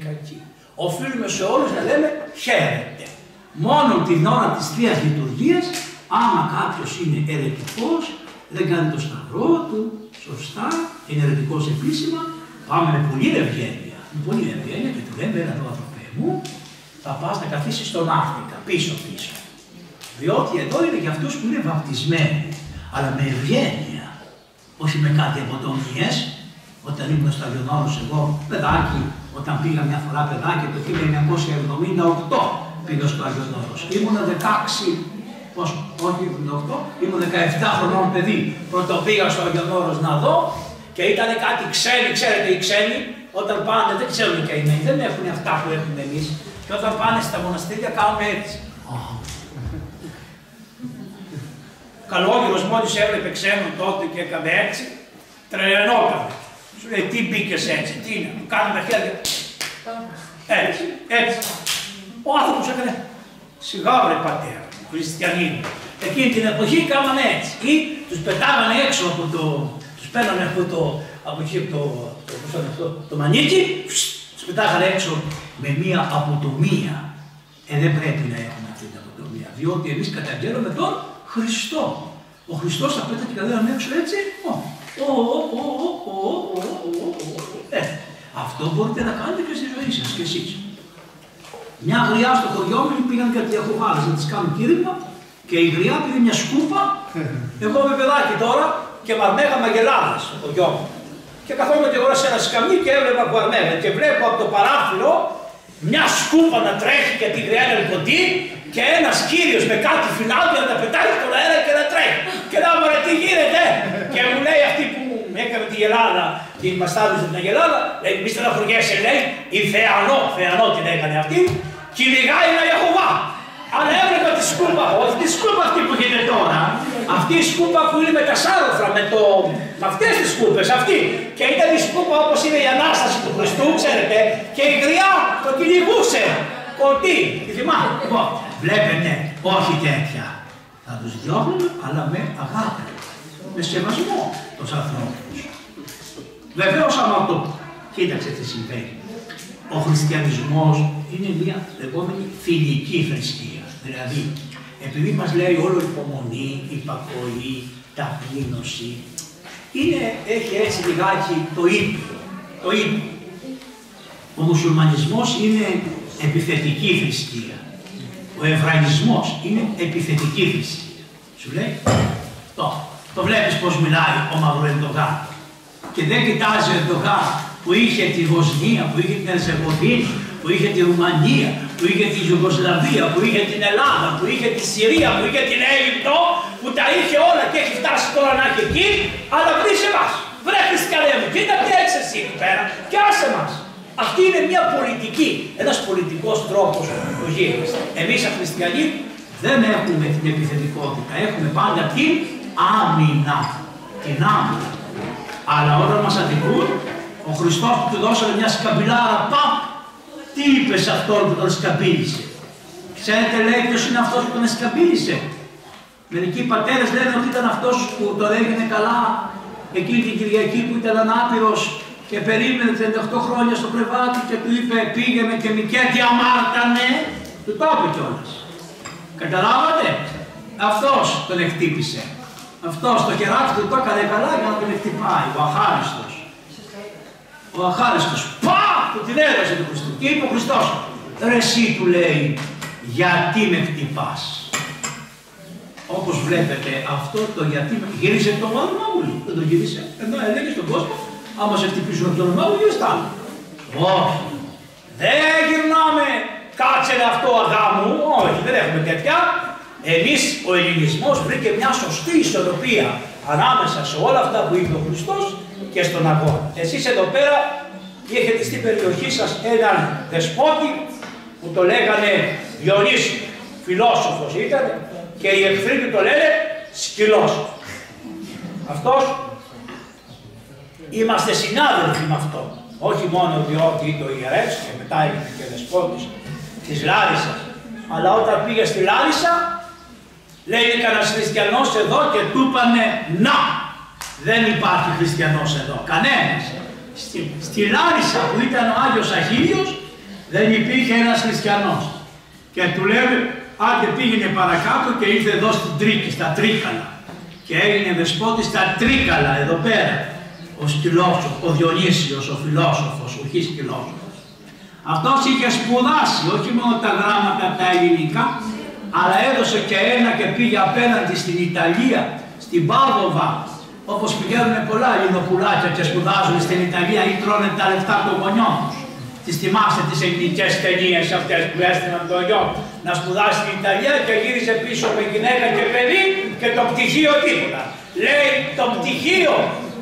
κακοί, οφείλουμε σε όλους να λέμε χαίρετε. Μόνο την ώρα της Θείας Λειτουργίας, άμα κάποιος είναι αιρετικός, δεν κάνει το σταυρό του, σωστά, είναι αιρετικός επίσημα, Πάμε με πολύ ευγένεια. Με πολύ ευγένεια και του λέμε: έλα εδώ, ανθρωπέ μου, θα πας να καθίσεις στον Άφρικα, πίσω-πίσω. Διότι εδώ είναι για αυτούς που είναι βαπτισμένοι, αλλά με ευγένεια. Όχι με κάτι αποτομίες. Όταν ήμουν στο Άγιον Όρος, εγώ παιδάκι, όταν πήγα μια φορά παιδάκι το 1978 πήγα στο Άγιον Όρος. Ήμουν 16, πόσο, όχι 78, ήμουν 17 χρονών παιδί. Πρώτο πήγα στο Άγιον Όρος να δω και ήταν κάτι ξένοι, ξέρετε οι ξένοι, όταν πάνε, δεν ξέρουν και οι νέοι, δεν έχουν αυτά που έχουμε εμείς. Και όταν πάνε στα μοναστήρια κάνουν έτσι. Καλόγυρος μόλις έβλεπε ξένο τότε και έκανε έτσι, τρελαινόταν. Σου λέει τι μπήκες έτσι, τι είναι, του κάνουν τα χέρια. Έτσι, έτσι. Ο άνθρωπος έκανε σιγά βρε πατέρα, χριστιανοί. Εκείνη την εποχή κάνανε έτσι. Ή τους πετάγανε έξω από το, τους παίρνανε από το, από εκεί, το μανίκι, τους πετάγανε έξω με μία αποτομία. Δεν πρέπει να έχουμε αυτή την αποτομία, διότι εμείς καταγγέλνουμε τον Χριστό. Ο Χριστός θα πέταγε και κατέβαινε έξω έτσι. Αυτό μπορείτε να κάνετε και στη ζωή σας κι εσείς. Μια γριά στο χωριό μου πήγαν κάτι αχοβάλες να τις κάνουν κήρυγμα και η γριά πήρε μια σκούπα. Εγώ είμαι παιδάκι τώρα και μαρμέγα μαγελάδες στο χωριό μου. Και καθόμουν και εγώ σε ένα σκαμνί και έβλεπα μαρμέγα και βλέπω από το παράθυρο μια σκούπα να τρέχει και την γριά να κοντή και ένας κύριος με κάτι φινάλια να τα πετάει στον αέρα και να τρέχει. Και να μου τι γίνεται, και μου λέει αυτή που έκανε τη γελάδα, την μαστάβησε την γελάδα, λέει μη στεναχωριέσαι, λέει, η Θεανό την έκανε αυτή, κυνηγάει ένα Ιεχωβά. Αλλά έβλεπα τη σκούπα, όχι τη σκούπα αυτή που γίνεται τώρα, αυτή η σκούπα που είναι με τα σάρωθρα, με αυτές τις σκούπες, αυτή. Και ήταν η σκούπα όπως είναι η Ανάσταση του Χριστού, ξέρετε, και η γριά το κυνηγούσε. Κοντή, τη θυμάμαι. Λοιπόν, βλέπετε, όχι τέτοια. Θα τους διώχνουμε, αλλά με αγάπη, με σεβασμό τους ανθρώπους. Βεβαίως άμα το κοίταξε τι συμβαίνει. Ο χριστιανισμός είναι μια λεγόμενη φιλική θρησκεία. Δηλαδή, επειδή μας λέει όλο υπομονή, υπακοή, ταπείνωση, έχει έτσι λιγάκι το ήπιο. Ο μουσουλμανισμός είναι επιθετική θρησκεία. Ο εβραϊσμός είναι επιθετική θρησκεία. Σου λέει, το βλέπεις πως μιλάει ο Μαυροερντογάν. Και δεν κοιτάζει ο Ερντογάν που είχε τη Βοσνία, που είχε την Ερζεγοβίνη, που είχε τη Ρουμανία, που είχε τη Ιουγκοσλαβία, που είχε την Ελλάδα, που είχε τη Συρία, που είχε την Αίγυπτο, που τα είχε όλα και έχει φτάσει τώρα να έχει εκεί, αλλά βρει σε εμάς. Βρε χριστιανέ μου, κοίτα τι έχεις εσύ εκεί πέρα και άσε μας. Αυτή είναι μια πολιτική, ένας πολιτικός τρόπος που γίνεται. Εμείς οι χριστιανοί δεν έχουμε την επιθετικότητα, έχουμε πάντα την άμυνα. Την άμυνα. Αλλά όταν μας αδικούν, ο Χριστός που του δώσανε μια σκαμπιλάρα, τι είπε σε αυτόν που τον σκαμπίλησε. Ξέρετε, λέει, ποιος είναι αυτός που τον σκαμπίλησε. Μερικοί πατέρες λένε ότι ήταν αυτός που τον έγινε καλά εκείνη την Κυριακή που ήταν ανάπηρος και περίμενε 38 χρόνια στο κρεβάτι και του είπε πήγαινε και Μικέτη αμάρτανε. Του το είπε κιόλας. Καταλάβατε. Αυτός τον εκτύπησε. Αυτός το κεράκι του το έκανε καλά για να τον εκτυπάει. Ο αχάριστος. Ο αχάριστος. Του την έδωσε του Χριστού. Και είπε ο Χριστός. Ρε εσύ του λέει, γιατί με χτυπάς. Όπως βλέπετε αυτό το γιατί με γύρισε το όνομα μου. Δεν το γύρισε. Ενώ έλεγε στον κόσμο, άμα σε χτυπήσουν από το όνομα μου, γύρισε άλλο. Όχι. Δεν γυρνάμε. Κάτσε αυτό αγάμου. Όχι, δεν έχουμε τέτοια. Εμείς ο ελληνισμός βρήκε μια σωστή ισορροπία ανάμεσα σε όλα αυτά που είπε ο Χριστός και στον αγώνα. Εσείς εδώ πέρα έχετε στην περιοχή σας έναν δεσπότη που το λέγανε Διονύσιο, φιλόσοφος ήταν και οι εχθροί του το λένε σκυλός. Αυτός είμαστε συνάδελφοι με αυτό. Όχι μόνο διότι είναι ο ιερεύς και μετά έγινε και δεσπότης της Λάρισσας, αλλά όταν πήγε στη Λάρισσα λέει είναι κανένας χριστιανός εδώ και του είπανε να, δεν υπάρχει χριστιανός εδώ, κανένας. Στη Λάρισσα που ήταν ο Άγιος Αχίλιος δεν υπήρχε ένας χριστιανός. Και του λέμε, άντε πήγαινε παρακάτω και ήρθε εδώ στην Τρίκη, στα Τρίκαλα. Και έγινε δεσπότης στα Τρίκαλα, εδώ πέρα. Ο ο σκυλόσοφος, ο Διονύσιος, ο φιλόσοφος, ο σκυλόσοφος. Αυτός είχε σπουδάσει όχι μόνο τα γράμματα τα ελληνικά, αλλά έδωσε και ένα και πήγε απέναντι στην Ιταλία, στην Πάδοβα, όπως πηγαίνουν πολλά ελληνοπουλάκια και σπουδάζουν στην Ιταλία ή τρώνε τα λεφτά των γονιών τους. Τις θυμάστε τις ελληνικές ταινίες αυτές που έστειλαν τον γιο να σπουδάσει στην Ιταλία και γύρισε πίσω με γυναίκα και παιδί και το πτυχίο τίποτα. Λέει το πτυχίο,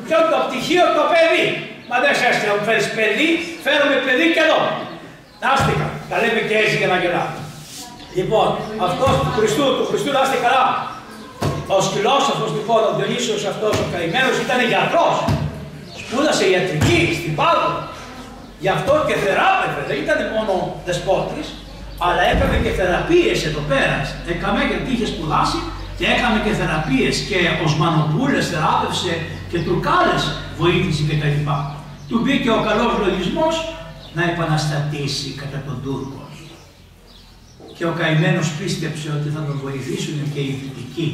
ποιο το πτυχίο, το παιδί. Μα δεν σε έστειλα μου φέρεις παιδί, φέρουμε παιδί και εδώ. Νάστηκα, τα λέμε και έτσι για να γελάμε. Λοιπόν, αυτός του Χριστού να είστε καλά. Ο σκυλόσοφος λοιπόν, ο Διονύσιος αυτός ο καημένος ήταν γιατρός. Σπούδασε ιατρική στην Πάδο. Γι' αυτό και θεράπευε, δεν ήταν μόνο δεσπότης, αλλά έκανε και θεραπείες εδώ πέρα. Έκαμε γιατί είχε σπουδάσει και έκαμε και θεραπείες και Οσμανοπούλες θεράπευσε και Τουρκάλες βοήθησε κτλ. Του μπήκε ο καλός λογισμός να επαναστατήσει κατά τον Τούρκο. Και ο καημένος πίστεψε ότι θα τον βοηθήσουν και οι δυτικοί,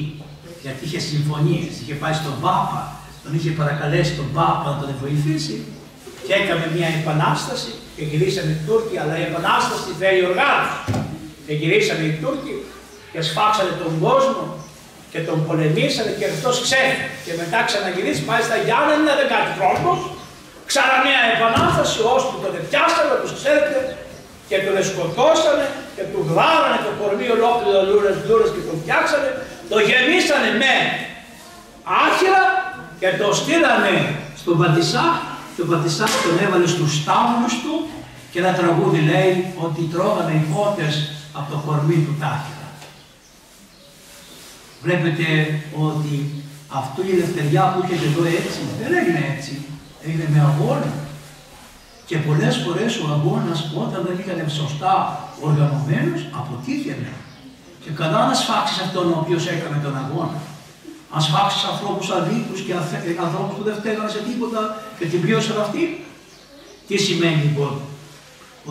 γιατί είχε συμφωνίες, είχε πάει στον Πάπα, τον είχε παρακαλέσει τον Πάπα να τον βοηθήσει και έκανε μια επανάσταση και γυρίσανε οι Τούρκοι, αλλά η επανάσταση θέλει οργάνωση. Και γυρίσανε οι Τούρκοι και σφάξανε τον κόσμο και τον πολεμήσανε και αυτός ξέφυγε. Και μετά ξαναγυρίσει, πάει στα Γιάννενα, δεν κάτι χρόνος, ξανά μια επανάσταση, ώσπου τον πιάσανε, τους ξέρετε, και τον σκοτώσανε και του γλάρανε το κορμί ολόκληρο λούρες και τον φτιάξανε, το γεμίσανε με άχυρα και το στείλανε στον Πατησά και ο Πατησάς τον έβαλε στους στάβλους του και ένα τραγούδι λέει ότι τρώγανε οι φώτες από το κορμί του τα άχυρα. Βλέπετε ότι αυτή η ελευθεριά που έχετε εδώ έτσι δεν έγινε έτσι, έγινε με αγώνα. Και πολλές φορές ο αγώνας όταν δεν ήταν σωστά οργανωμένος αποτύχαινε. Και καλά να σφάξεις αυτόν ο οποίος έκανε τον αγώνα. Αν σφάξεις ανθρώπους αδίκους και ανθρώπους που δεν φταίγανε σε τίποτα και την πλήρωσαν αυτοί. Τι σημαίνει λοιπόν?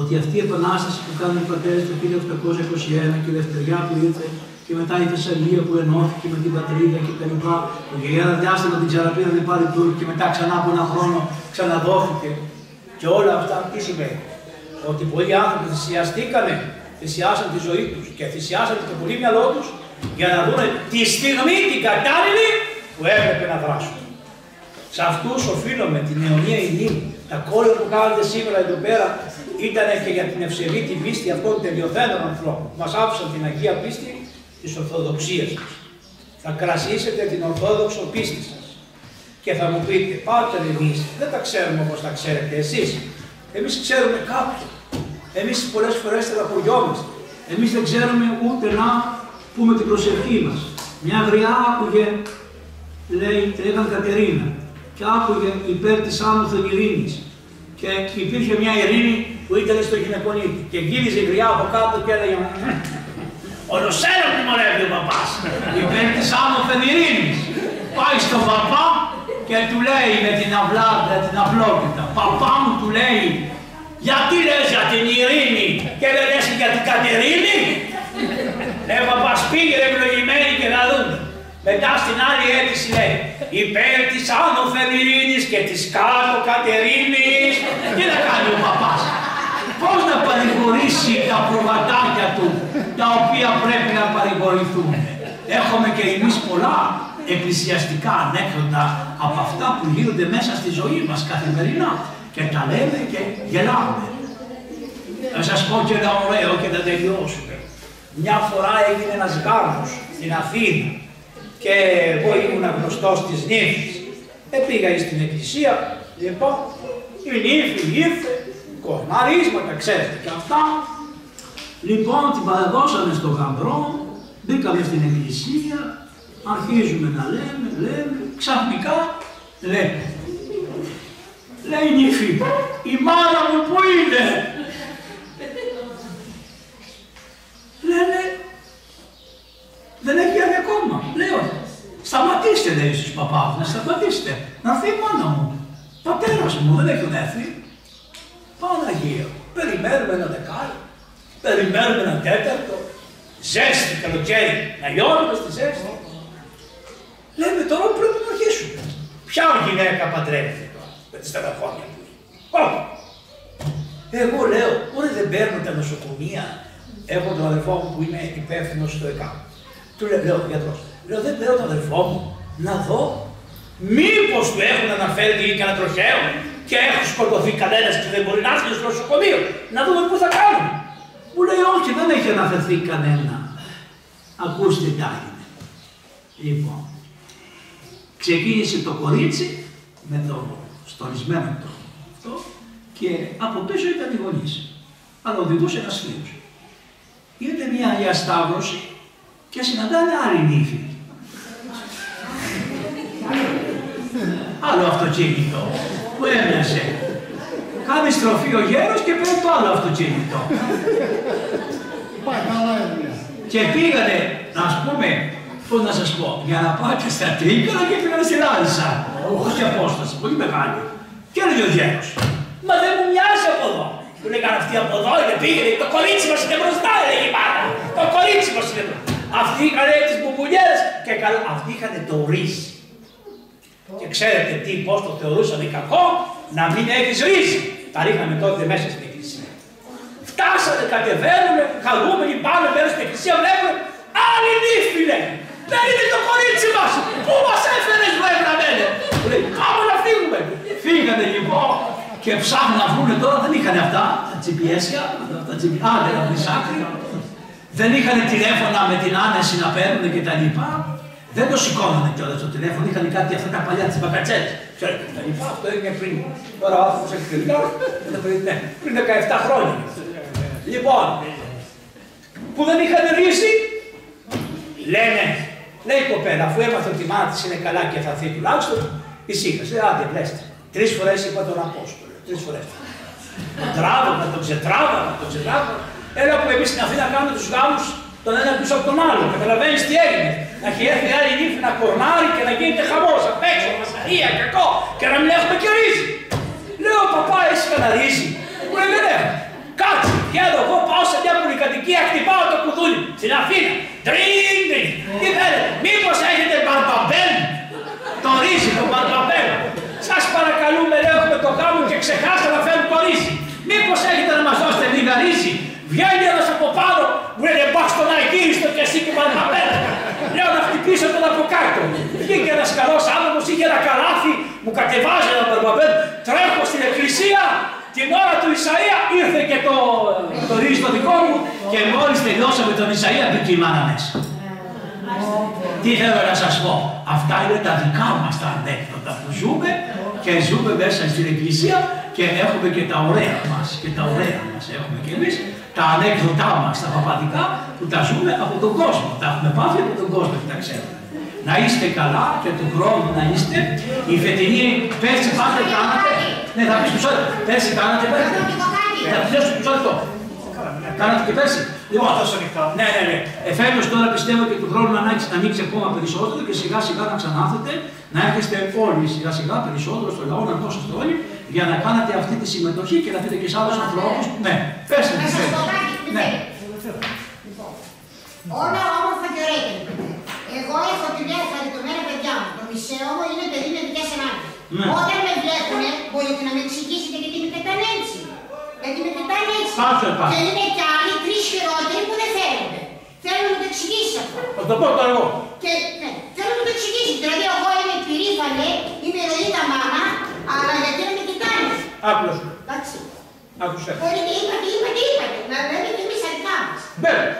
Ότι αυτή η επανάσταση που κάνουν οι πατέρες το 1821 και η ελευθεριά που ήρθε και μετά η Θεσσαλία που ενώθηκε με την πατρίδα και τα λοιπά, και για ένα διάστημα την ξαναπήρανε πάλι οι Τούρκοι και μετά ξανά από ένα χρόνο ξαναδόθηκε. Και όλα αυτά τι σημαίνει? Ότι πολλοί άνθρωποι θυσιαστήκανε, θυσιάσαν τη ζωή τους και θυσιάσαν το πολύ μυαλό τους για να δουν τη στιγμή την κατάλληλη που έπρεπε να δράσουν. Σε αυτούς οφείλουμε την αιωνία ειρήνη. Τα κόλλα που κάνετε σήμερα εδώ πέρα ήταν και για την ευσεβή την πίστη αυτών των τελειωθέντων ανθρώπων. Μας άφησαν την Αγία πίστη της Ορθοδοξίας μας. Θα κρασίσετε την Ορθόδοξο πίστη σας. Και θα μου πείτε, πάτερ εμείς δεν τα ξέρουμε όπως τα ξέρετε εσείς. Εμείς ξέρουμε κάποιον. Εμείς πολλές φορές στεναχωριόμαστε. Εμείς δεν ξέρουμε ούτε να πούμε την προσευχή μας. Μια γριά άκουγε, λέει, τη λέγαν Κατερίνα, και άκουγε υπέρ της άνωθεν ειρήνης. Και υπήρχε μια ειρήνη που ήταν στο γυναικονίτη. Και γύριζε η γριά από κάτω και έλεγε, ολοσένα που μολεύει ο παπάς, υπέρ της άνωθεν ειρήνης. Πάει στον παπά και του λέει με την αυλότητα, παπά μου, του λέει, γιατί λες για την ειρήνη και δεν λες για την Κατερίνη? Λέει ο παπάς, πήγαινε ευλογημένη και να δούμε. Μετά στην άλλη αίτηση λέει, υπέρ της άνωθεν ειρήνης και της κάτω Κατερίνης. Τι να κάνει ο παπάς? Πώς να παρηγορήσει τα προβατάκια του, τα οποία πρέπει να παρηγορηθούν? Έχουμε και εμείς πολλά εκκλησιαστικά ανέκδοτα από αυτά που γίνονται μέσα στη ζωή μας καθημερινά και τα λέμε και γελάμε. Θα σας πω και ένα ωραίο και θα τελειώσουμε. Μια φορά έγινε ένας γάμος στην Αθήνα και εγώ ήμουν γνωστός της νύφης. Πήγα στην εκκλησία, λοιπόν, η νύφη ήρθε, κορμαρίσματα, ξέρετε και αυτά. Λοιπόν, την παραδώσαμε στο γαμπρό, μπήκαμε στην εκκλησία, αρχίζουμε να λέμε, ξαφνικά λέμε. Λέει η νύφη, η μάνα μου που είναι? Λένε, δεν έχει έρθει ακόμα. Λέω, σταματήστε, λέει στους παπάδες, να σταματήσετε. Να έρθει η μάνα μου. Πατέρας μου, δεν έχουν έρθει. Παναγία, περιμένουμε ένα δεκάρι, περιμένουμε ένα τέταρτο. Ζέστη, καλοκαίρι, να λιώνουμε στη ζέστη. Λέμε τώρα πρέπει να αρχίσουμε. Ποια γυναίκα παντρεύεται τώρα? με τις τετραχώρια του. Εγώ λέω, όλοι δεν παίρνουν τα νοσοκομεία. Έχω τον αδερφό μου που είναι υπεύθυνος στο ΕΚΑ. Του λέω, γιατρός, λέω, δεν παίρνω τον αδερφό μου να δω μήπως του έχουν αναφέρει κανένα τροχαίο και έχουν σκοτωθεί κανένας και δεν μπορεί να έρθει στο νοσοκομείο. Να δούμε πού θα κάνουμε. Μου λέει, όχι, δεν έχει αναφερθεί κανένα. Ακούστε τι έγινε. Λοιπόν, ξεκίνησε το κορίτσι με το στολισμένο τρόπο αυτό και από πίσω ήταν οι γονείς. Αλλά οδηγούσε ένας φίλος. Είδε μια διασταύρωση και συναντάνε άλλη νύφη. Άλλο αυτοκίνητο που έμοιασε. Κάνει στροφή ο γέρος και παίρνει το άλλο αυτοκίνητο. Και πήγανε, να πούμε, πώς να σας πω, για να πάτε στα Τρίκαλα και πήγανε στη Λάρισα. Όχι απόσταση, πολύ μεγάλη. Και έλεγε ο γέρος, μα δεν μου μοιάζει από εδώ. Του λέγανε αυτοί από εδώ είναι πήγαινε, το κορίτσι μας είναι μπροστά, έλεγε πάντα. Το κορίτσι μας είναι μπροστά. Αυτοί είχαν τις μπουμπουλιές και καλά, αυτοί είχαν το ρύζι. Και ξέρετε τι, πώς το θεωρούσαν κακό, να μην έχεις ρύζι. Τα ρίχναμε τότε μέσα στην εκκλησία. Φτάσανε, κατεβαίνουμε, χαρούμενοι, πάνε μέσα στην εκκλησία, βλέπουμε άλλη νύφη, λέει. Δεν είναι το κορίτσι μας. Πού μας έφερες, βρε, του λέει, πάμε να φύγουμε. Φύγανε λοιπόν και ψάχνουν να βρούνε τώρα, δεν είχαν αυτά, τα GPS-ια, άντε να βρεις άκρη. Δεν είχαν τηλέφωνα με την άνεση να παίρνουν και τα λοιπά. Δεν το σηκώνανε κιόλας το τηλέφωνο, είχαν κάτι αυτά τα παλιά τις μπακατσές. Ξέρετε, τα λοιπά, αυτό έγινε πριν. Τώρα ο άνθρωπος έχει τελικά, πριν 17 χρόνια. Λοιπόν, που δεν είχαν ρύσει, λένε, λέει η κοπέλα, αφού έμαθε ότι η μάνα της είναι καλά και θα έρθει τουλάχιστον, ησύχασε, άντε βλέστε. 3 φορές είπα τον Απόστολο, 3 φορές. Τον τράβαμε, τον ξετράβαμε, τον ξετράβαμε. Έλα που εμείς στην Αθήνα κάνουμε τους γάμους τον ένα πίσω από τον άλλο. Καταλαβαίνεις τι έγινε. Να έχει έρθει άλλη νύφη να κορνάρει και να γίνεται χαμός απ' έξω, μασαρία, κακό και να μην έχουμε και ρύζι. Λέω, παπά, εσύ κανένα ρύζι. Μου λέει, δεν έχω. Κάτσε, βγαίνω εγώ, πάω σε μια πολυκατοικία, χτυπάω το κουδούνι. Στην Αθήνα. Τριν, τριν. Τι θέλετε, μήπως έχετε μπαρμπαμπέλ. Το ρύζι, το μπαρμπαμπέλ. Σας παρακαλούμε, λέω, έχουμε το γάμο και ξεχάσατε να φέρουν το ρύζι. Μήπως έχετε να μας δώσετε λίγα ρύζι. Βγαίνει ένας από πάνω, μου λένε μπας στον Αγγίριστο και εσύ και μπαρμπαμπέλ. Λέω να χτυπήσω τον από κάτω. Βγήκε ένας καλός άνθρωπος, είχε ένα καλάθι, μου κατεβάζει ένα μπαρμπαμπέλ. Τρέχω στην εκκλησία. Την ώρα του Ισαΐα ήρθε και το ρύζι το δικό μου και μόλις τελειώσαμε τον Ισαΐα μπήκε η μάνα μέσα. Τι θέλω να σας πω, αυτά είναι τα δικά μας τα ανέκδοτα που ζούμε και ζούμε μέσα στην εκκλησία και έχουμε και τα ωραία μας και τα ωραία μας έχουμε και εμείς, τα ανέκδοτά μας, τα παπαδικά που τα ζούμε από τον κόσμο, τα έχουμε πάθει από τον κόσμο και τα ξέρουμε. Να είστε καλά και του χρόνου να είστε, η φετινή πέρσι πάτε κάνατε. Ναι, θα πεις μισό λεπτό. Πέρσι κάνατε πέρσι. Θα πεις μισό λεπτό. Κάνατε και πέρσι. Λοιπόν, ναι. Φέτος τώρα πιστεύω και του χρόνου να ανοίξει ακόμα περισσότερο και σιγά σιγά να ξανάρθετε, να έρχεστε όλοι σιγά σιγά περισσότερο στο λαό, να δώσετε όλοι, για να κάνετε αυτή τη συμμετοχή και να πείτε και σε άλλους ανθρώπους. Ναι, πέστε τι θέλετε. Ναι. Όλα όμορφα και ωραία. Εγώ έχω τη μια χαριτωμένα παιδιά μου. Το μισέο μου είναι παιδί με ειδικές ανάγκες. Όταν με βλέπουνε, μπορείτε να με εξηγήσετε γιατί με πετάνε έτσι. Γιατί με πετάνε έτσι. Και είναι κι άλλοι 3 χειρότεροι που δεν θέλουν. Θέλω να μου το εξηγήσεις αυτό. Θα το πω τώρα εγώ. Και ναι, θέλω να μου το εξηγήσεις. Δηλαδή, εγώ είμαι περήφανη, είμαι ηρωίδα μάνα, αλλά γιατί να με κοιτάνε. Άκουσα. Εντάξει. Άκουσα. Μπορείτε, είπατε. Να λέμε και εμείς αδικά μας. Βέβαια.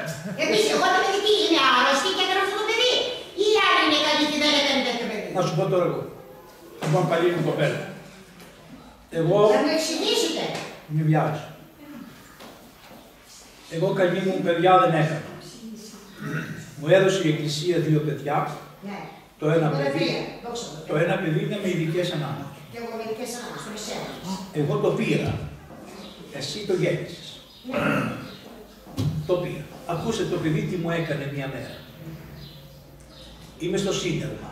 Εμείς, εγώ το παιδί τι, είμαι άρρωστη και έκανα αυτό το παιδί. Ή οι άλλοι είναι καλοί και δεν έκανε τέτοιο παιδί. Να σου πω τώρα εγώ. Λοιπόν, καλή μου κοπέλα. Εγώ... Θα μου εξηγήσετε. Μη βιάζεις. Εγώ καλή μου παιδιά δεν έκανα. Μου έδωσε η Εκκλησία 2 παιδιά. Ναι. Το ένα παιδί είναι με ειδικές ανάγκες. Και εγώ με ειδικές ανάγκες, το μισέο. Εγώ το πήρα. Εσύ το γέννησες. Ναι. Το πήρα. Ακούσε το παιδί τι μου έκανε μια μέρα. Είμαι στο Σύνταγμα.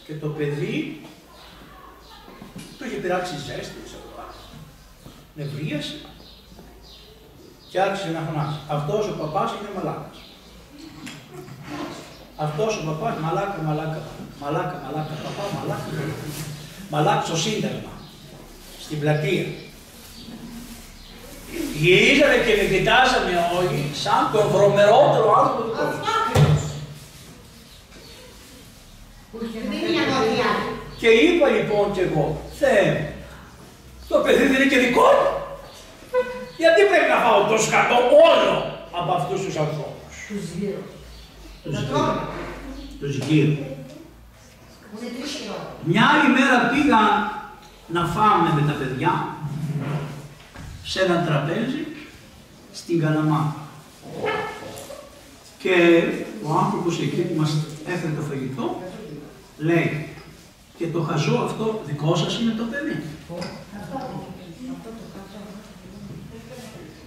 Και το παιδί το είχε πειράξει ζέστη, νευρίασε και άρχισε να φωνάζει. Αυτός ο παπάς είναι μαλάκας. Αυτός ο παπάς μαλάκα, παπά, μαλάκα. μαλάκι στο Σύνταγμα, στην πλατεία. Γυρίζανε και με κοιτάζανε όλοι σαν τον βρωμερότερο άνθρωπο του κόσμου. Και είπα λοιπόν κι εγώ, Θεέ μου, το παιδί δεν είναι και δικό μου. Γιατί πρέπει να φάω το σκατό όλο από αυτούς τους ανθρώπους. Τους γύρω. Μια άλλη μέρα πήγα να φάμε με τα παιδιά σε ένα τραπέζι στην Καλαμάτα. Και ο άνθρωπος εκεί που μας έφερε το φαγητό λέει, και το χαζό αυτό δικό σας είναι το παιδί.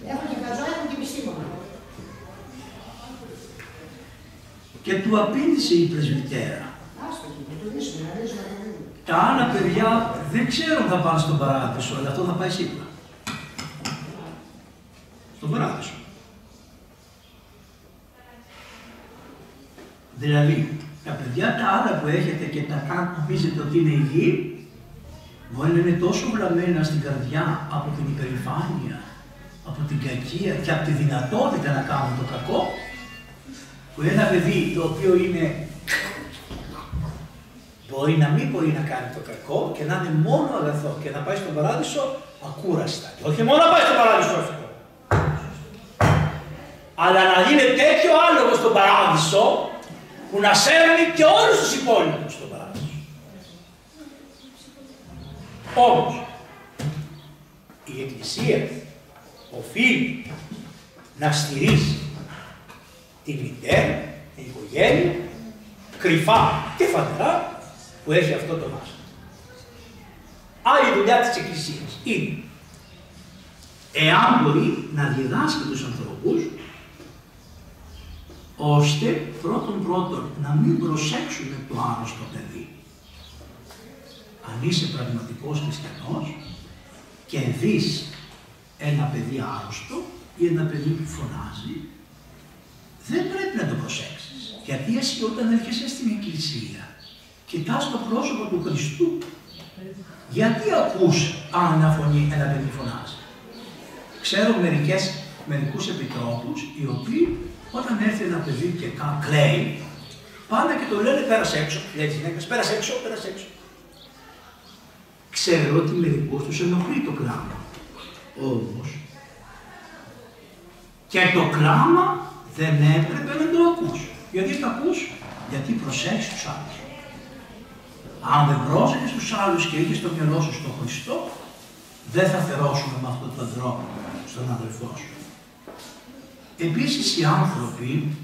Έχω και χαζό, έχω και επιστήμονα. Και του απήντησε η πρεσβυτέρα. Τα άλλα παιδιά δεν ξέρουν θα πάνε στον παράδεισο, αλλά αυτό θα πάει σίγουρα. Στον παράδεισο. Δηλαδή, τα παιδιά τα άλλα που έχετε και τα νομίζετε ότι είναι υγιή, μπορεί να είναι τόσο βλαμμένα στην καρδιά από την υπερηφάνεια, από την κακία και από τη δυνατότητα να κάνουν το κακό, που ένα παιδί το οποίο είναι, μπορεί να μην μπορεί να κάνει το κακό και να είναι μόνο αγαθό και να πάει στον παράδεισο ακούραστα. Και όχι μόνο να πάει στον παράδεισο αυτό, αλλά να γίνει τέτοιο άλογο στον παράδεισο που να σέρνει και όλους τους υπόλοιπους στον παράδεισο. Όμως, η Εκκλησία οφείλει να στηρίζει τη μητέρα, την οικογένεια, κρυφά και φανερά, που έχει αυτό το βάσο. Άλλη δουλειά της Εκκλησίας είναι, εάν μπορεί να διδάσκει τους ανθρώπους, ώστε πρώτον να μην προσέξουν το άρρωστο παιδί. Αν είσαι πραγματικός χριστιανός και δεις ένα παιδί άρρωστο ή ένα παιδί που φωνάζει, δεν πρέπει να το προσέξεις. Γιατί εσύ όταν έρχεσαι στην Εκκλησία, κοιτάς το πρόσωπο του Χριστού. Γιατί ακούς αν ένα φωνή, ένα παιδί φωνάζει. Ξέρω μερικούς επιτρόπους, οι οποίοι όταν έρθει ένα παιδί και κλαίει, πάνε και το λένε πέρασε έξω, λέει τη γυναίκα, πέρασε έξω, πέρασε έξω. Ξέρω ότι μερικούς τους ενοχλεί το κλάμα. Όμως, και το κλάμα δεν έπρεπε να το ακούς. Γιατί το ακούς, γιατί προσέχεις τους άλλους. Αν δεν πρόσεχες τους άλλους και είχες το μυαλό σου στον Χριστό, δεν θα φερώσουμε με αυτόν τον τρόπο στον αδελφό σου. Επίσης οι άνθρωποι,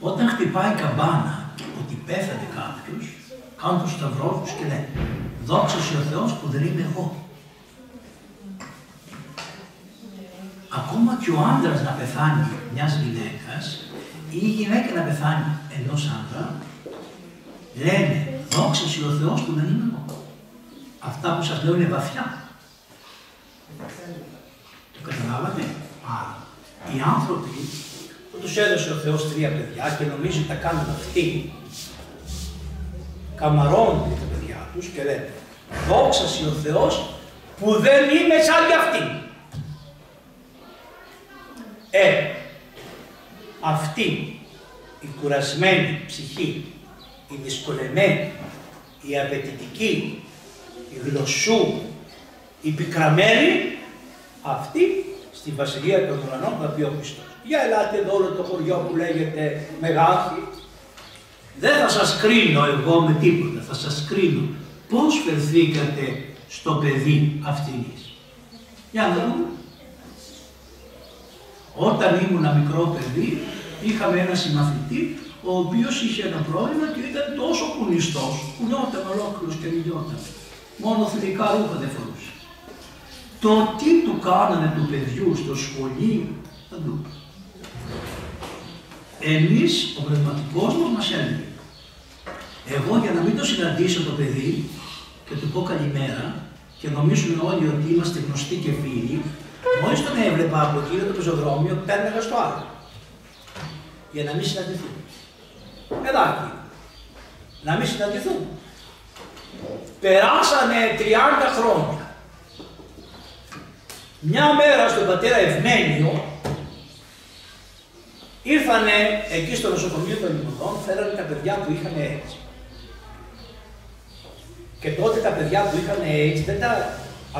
όταν χτυπάει η καμπάνα ότι πέθανε κάποιος, κάνουν τους σταυρό τους και λένε «Δόξα σοι ο Θεός που δεν είμαι εγώ». Ακόμα και ο άντρας να πεθάνει μιας γυναίκας ή η γυναίκα να πεθάνει ενός άντρα, λένε «Δόξα σοι ο Θεός που δεν είμαι εγώ». Αυτά που σας λέω είναι βαθιά. Το καταλάβατε? Άρα, οι άνθρωποι που τους έδωσε ο Θεός 3 παιδιά και νομίζουν ότι τα κάνουν αυτοί, καμαρώνουν τα παιδιά τους και λένε «Δόξα σοι ο Θεός που δεν είμαι σαν κι αυτοί». Αυτή η κουρασμένη ψυχή, η δυσκολεμένη, η απαιτητική, η γλωσσού, η πικραμένη, αυτή στη Βασιλεία των Ουρανών θα πει ο Χριστός. Για ελάτε εδώ όλο το χωριό που λέγεται Μεγάθη. Δεν θα σας κρίνω εγώ με τίποτα, θα σας κρίνω πώς φερθήκατε στο παιδί αυτής. Για να δούμε. Όταν ήμουν μικρό παιδί, είχαμε ένα συμμαθητή, ο οποίος είχε ένα πρόβλημα και ήταν τόσο κουνιστός, κουνιόταν ολόκληρος και λιώταν. Μόνο θηλυκά ρούχα δεν φορούσε. Το τι του κάνανε του παιδιού στο σχολείο, θα δούμε. Εμείς, ο πνευματικός μας έλεγε, εγώ για να μην το συναντήσω το παιδί και του πω καλημέρα και νομίζουν όλοι ότι είμαστε γνωστοί και φίλοι, μόλις τον έβλεπα από εκείνο το πεζοδρόμιο, πέρναγα στο άλλο. Για να μην συναντηθούν. Παιδάκι. Να μην συναντηθούν. Περάσανε 30 χρόνια. Μια μέρα στον πατέρα Ευμαίνιο, ήρθανε εκεί στο νοσοκομείο των Λιμωδών, φέρανε τα παιδιά που είχαν AIDS. Και τότε τα παιδιά που είχαν AIDS δεν τα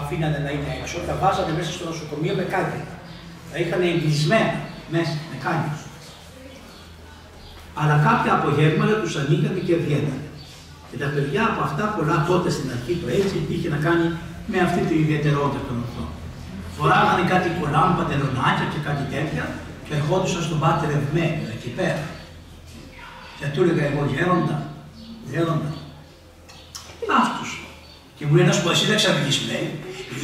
αφήνανε να είναι έξω, τα βάζανε μέσα στο νοσοκομείο με κάγκελα. Τα είχαν εγκλεισμένα μέσα με κάγκελα. Αλλά κάποια απογεύματα τους ανοίγανε και βγαίνανε. Και τα παιδιά από αυτά πολλά τότε στην αρχή το AIDS είχε να κάνει με αυτή την ιδιαιτερότητα των οχθών. Φοράγανε κάτι κολάμ, πατερονάκια και κάτι τέτοια και ερχόντουσαν στον πάτερ Ευμένιο εκεί πέρα. Και του έλεγα εγώ γέροντα, αυτούς. Και μου λέει να σου πω εσύ δεν ξαφνείς λέει,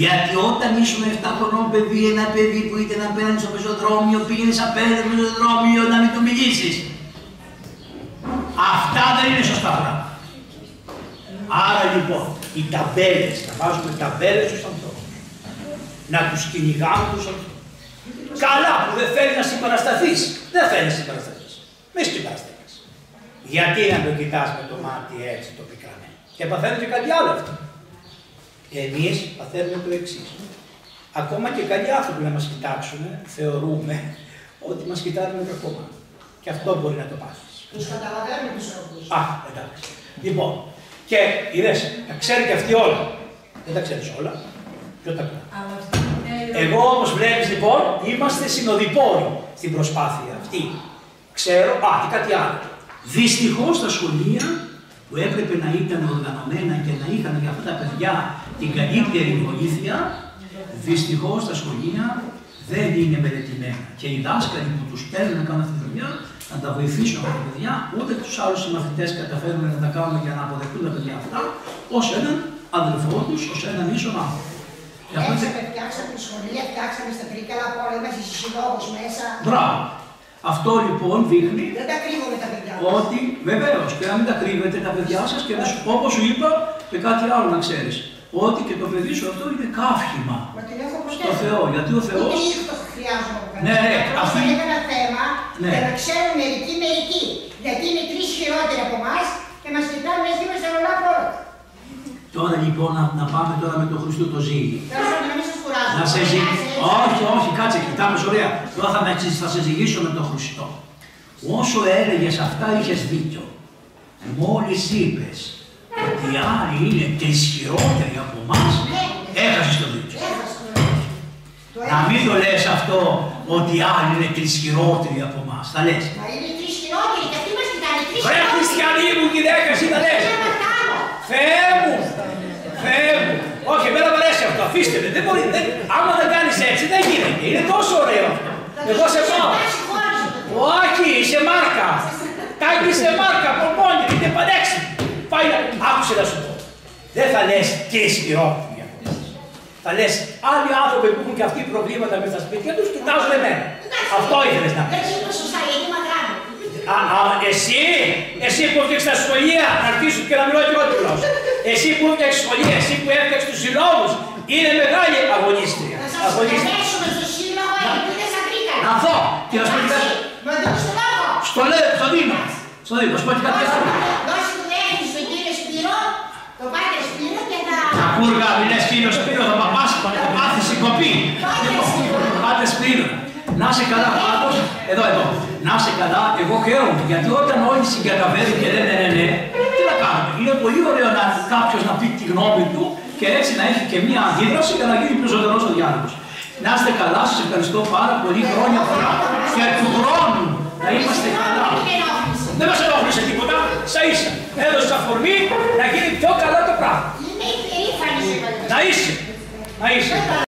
γιατί όταν ήσουν 7 χρονών παιδί, ένα παιδί που ήταν απέναντι στο πεζοδρόμιο, πήγαινες απέναντι στο πεζοδρόμιο να μην του μιλήσεις. Αυτά δεν είναι σωστά πράγματα. Άρα λοιπόν, οι ταμπέλες, να βάζουμε ταμπέλες στους ανθρώπους, να τους κυνηγάμε τους ανθρώπους. Καλά που δεν θέλει να συμπαρασταθείς, δεν θέλει να συμπαρασταθείς. Μη συμπαρασταθείς. Γιατί να το κοιτάς με το μάτι έτσι το πικράνε. Και παθαίνουν και κάτι άλλο αυτό. Εμείς παθαίνουμε το εξής. Ακόμα και καλοί άνθρωποι να μας κοιτάξουν, θεωρούμε ότι μας κοιτάνε με κακό μάτι. Και αυτό μπορεί να το πάθεις. Τους καταλαβαίνουμε τους όρους. Α, εντάξει. Λοιπόν, και είδες, τα ξέρει και αυτή όλα. Δεν τα ξέρεις όλα. Ποιο τα κάνει. Εγώ όμως βλέπεις λοιπόν, είμαστε συνοδοιπόροι στην προσπάθεια αυτή. Ξέρω, και κάτι άλλο. Δυστυχώς τα σχολεία που έπρεπε να ήταν οργανωμένα και να είχαν για αυτά τα παιδιά την καλύτερη βοήθεια, δυστυχώς τα σχολεία δεν είναι μελετημένα. Και οι δάσκαλοι που τους στέλνουν να κάνουν αυτή τη δουλειά, να τα βοηθήσουν αυτά τα παιδιά, ούτε τους άλλους συμμαθητές καταφέρουν να τα κάνουν για να αποδεχτούν τα παιδιά αυτά, ως έναν αδελφό τους, ως έναν ίσον άνθρωπο. Φτιάξαμε τη σχολεία, φτιάξαμε στα Τρίκαλα, όλα είμαστε στους συλλόγους μέσα. Μπράβο. Αυτό λοιπόν δείχνει. Δεν τα κρύβουμε τα παιδιά. Ότι βεβαίως και να μην τα κρύβετε τα παιδιά σας και όπως σου είπα και κάτι άλλο να ξέρεις. Ότι και το παιδί σου αυτό είναι καύχημα. Μα την έχω ποτέ. Στο Θεό. Γιατί ο Θεός. Ούτε το χρειάζομαι από κανένα. Ναι, αυτό είναι ένα θέμα για να ξέρουν μερικοί. Γιατί είναι 3 χειρότεροι από εμάς και μας κοιτάνε μέσα είμαστε όλα πρώτα. Τώρα λοιπόν να πάμε τώρα με τον Χριστό το ζύγι. Να μην σας κουράζω. Να σε ζυγίσω. Όχι, κάτσε, κοιτάμε ωραία. Τώρα θα σε ζυγίσω με τον Χριστό. Όσο έλεγες αυτά είχες δίκιο. Μόλις είπες ότι οι άλλοι είναι 3 χειρότεροι από εμάς, έχασες το δίκιο. Να μην το λες αυτό ότι οι άλλοι είναι 3 χειρότεροι από εμάς. Θα λες. Μα είναι 3 χειρότεροι και αυτοί μας κοιτάνε 3 χειρότεροι. Βρε χριστιανοί μου γυναίκα, εσύ θα λες. Θεέ μου! Όχι, εμένα μου αρέσει αυτό, αφήστε με, δεν μπορεί, άμα δεν κάνεις έτσι δεν γίνεται, είναι τόσο ωραίο αυτό. Εγώ σε πάω. Όχι, είσαι μάρκα. Κάτι είσαι μάρκα, από μόνη, είναι πανέξυπνη. Πάει να, άκουσε να σου πω. Δεν θα λες και ισχυρότεροι. Θα λες άλλοι άνθρωποι που έχουν και αυτοί προβλήματα με τα σπίτια τους, κοιτάζουν εμένα. Αυτό ήθελες να πεις. Έτσι είναι σωστά, γιατί μακράνε. Εσύ που έφτιαξες τα σχολεία, να αρχίσουν και να μιλώ και εγώ τη γλώσσα. Εσύ που έφτιαξες σχολεία, εσύ που έφτιαξες τους συλλόγους, είναι μεγάλη αγωνίστρια. Θα σας καλέσουμε στο σύλλογο, γιατί δεν σας βρήκανε. Να δω, τι να σου πει. Μα δώσ' το λόγο. Στο δίνω. Σου πω και κάτι άλλο. Δώσε το δέχτη στον κύριο Σπύρο, τον πάτερ Σπύρο και θα... Τα κούργα, μην λες κύριο Σπύρο, θα παπάς, θα πάθεις συγκοπή. Πάτερ Σπύρο. Να είσαι καλά πάντως, εδώ. Να είσαι καλά, εγώ χαίρομαι, γιατί όταν όλοι συγκαταβαίνουν και λένε ναι, τι να κάνουμε. Είναι πολύ ωραίο να κάποιος να πει τη γνώμη του και έτσι να έχει και μία αντίδραση για να γίνει πιο ζωντανός ο διάλογος. Να είστε καλά, σας ευχαριστώ πάρα πολύ, χρόνια πολλά και του χρόνου να είμαστε καλά. Δεν μας ενόχλησε τίποτα, σα ίσα. Έδωσε αφορμή να γίνει πιο καλά το πράγμα. Είμαι υπερήφανη. Να είσαι.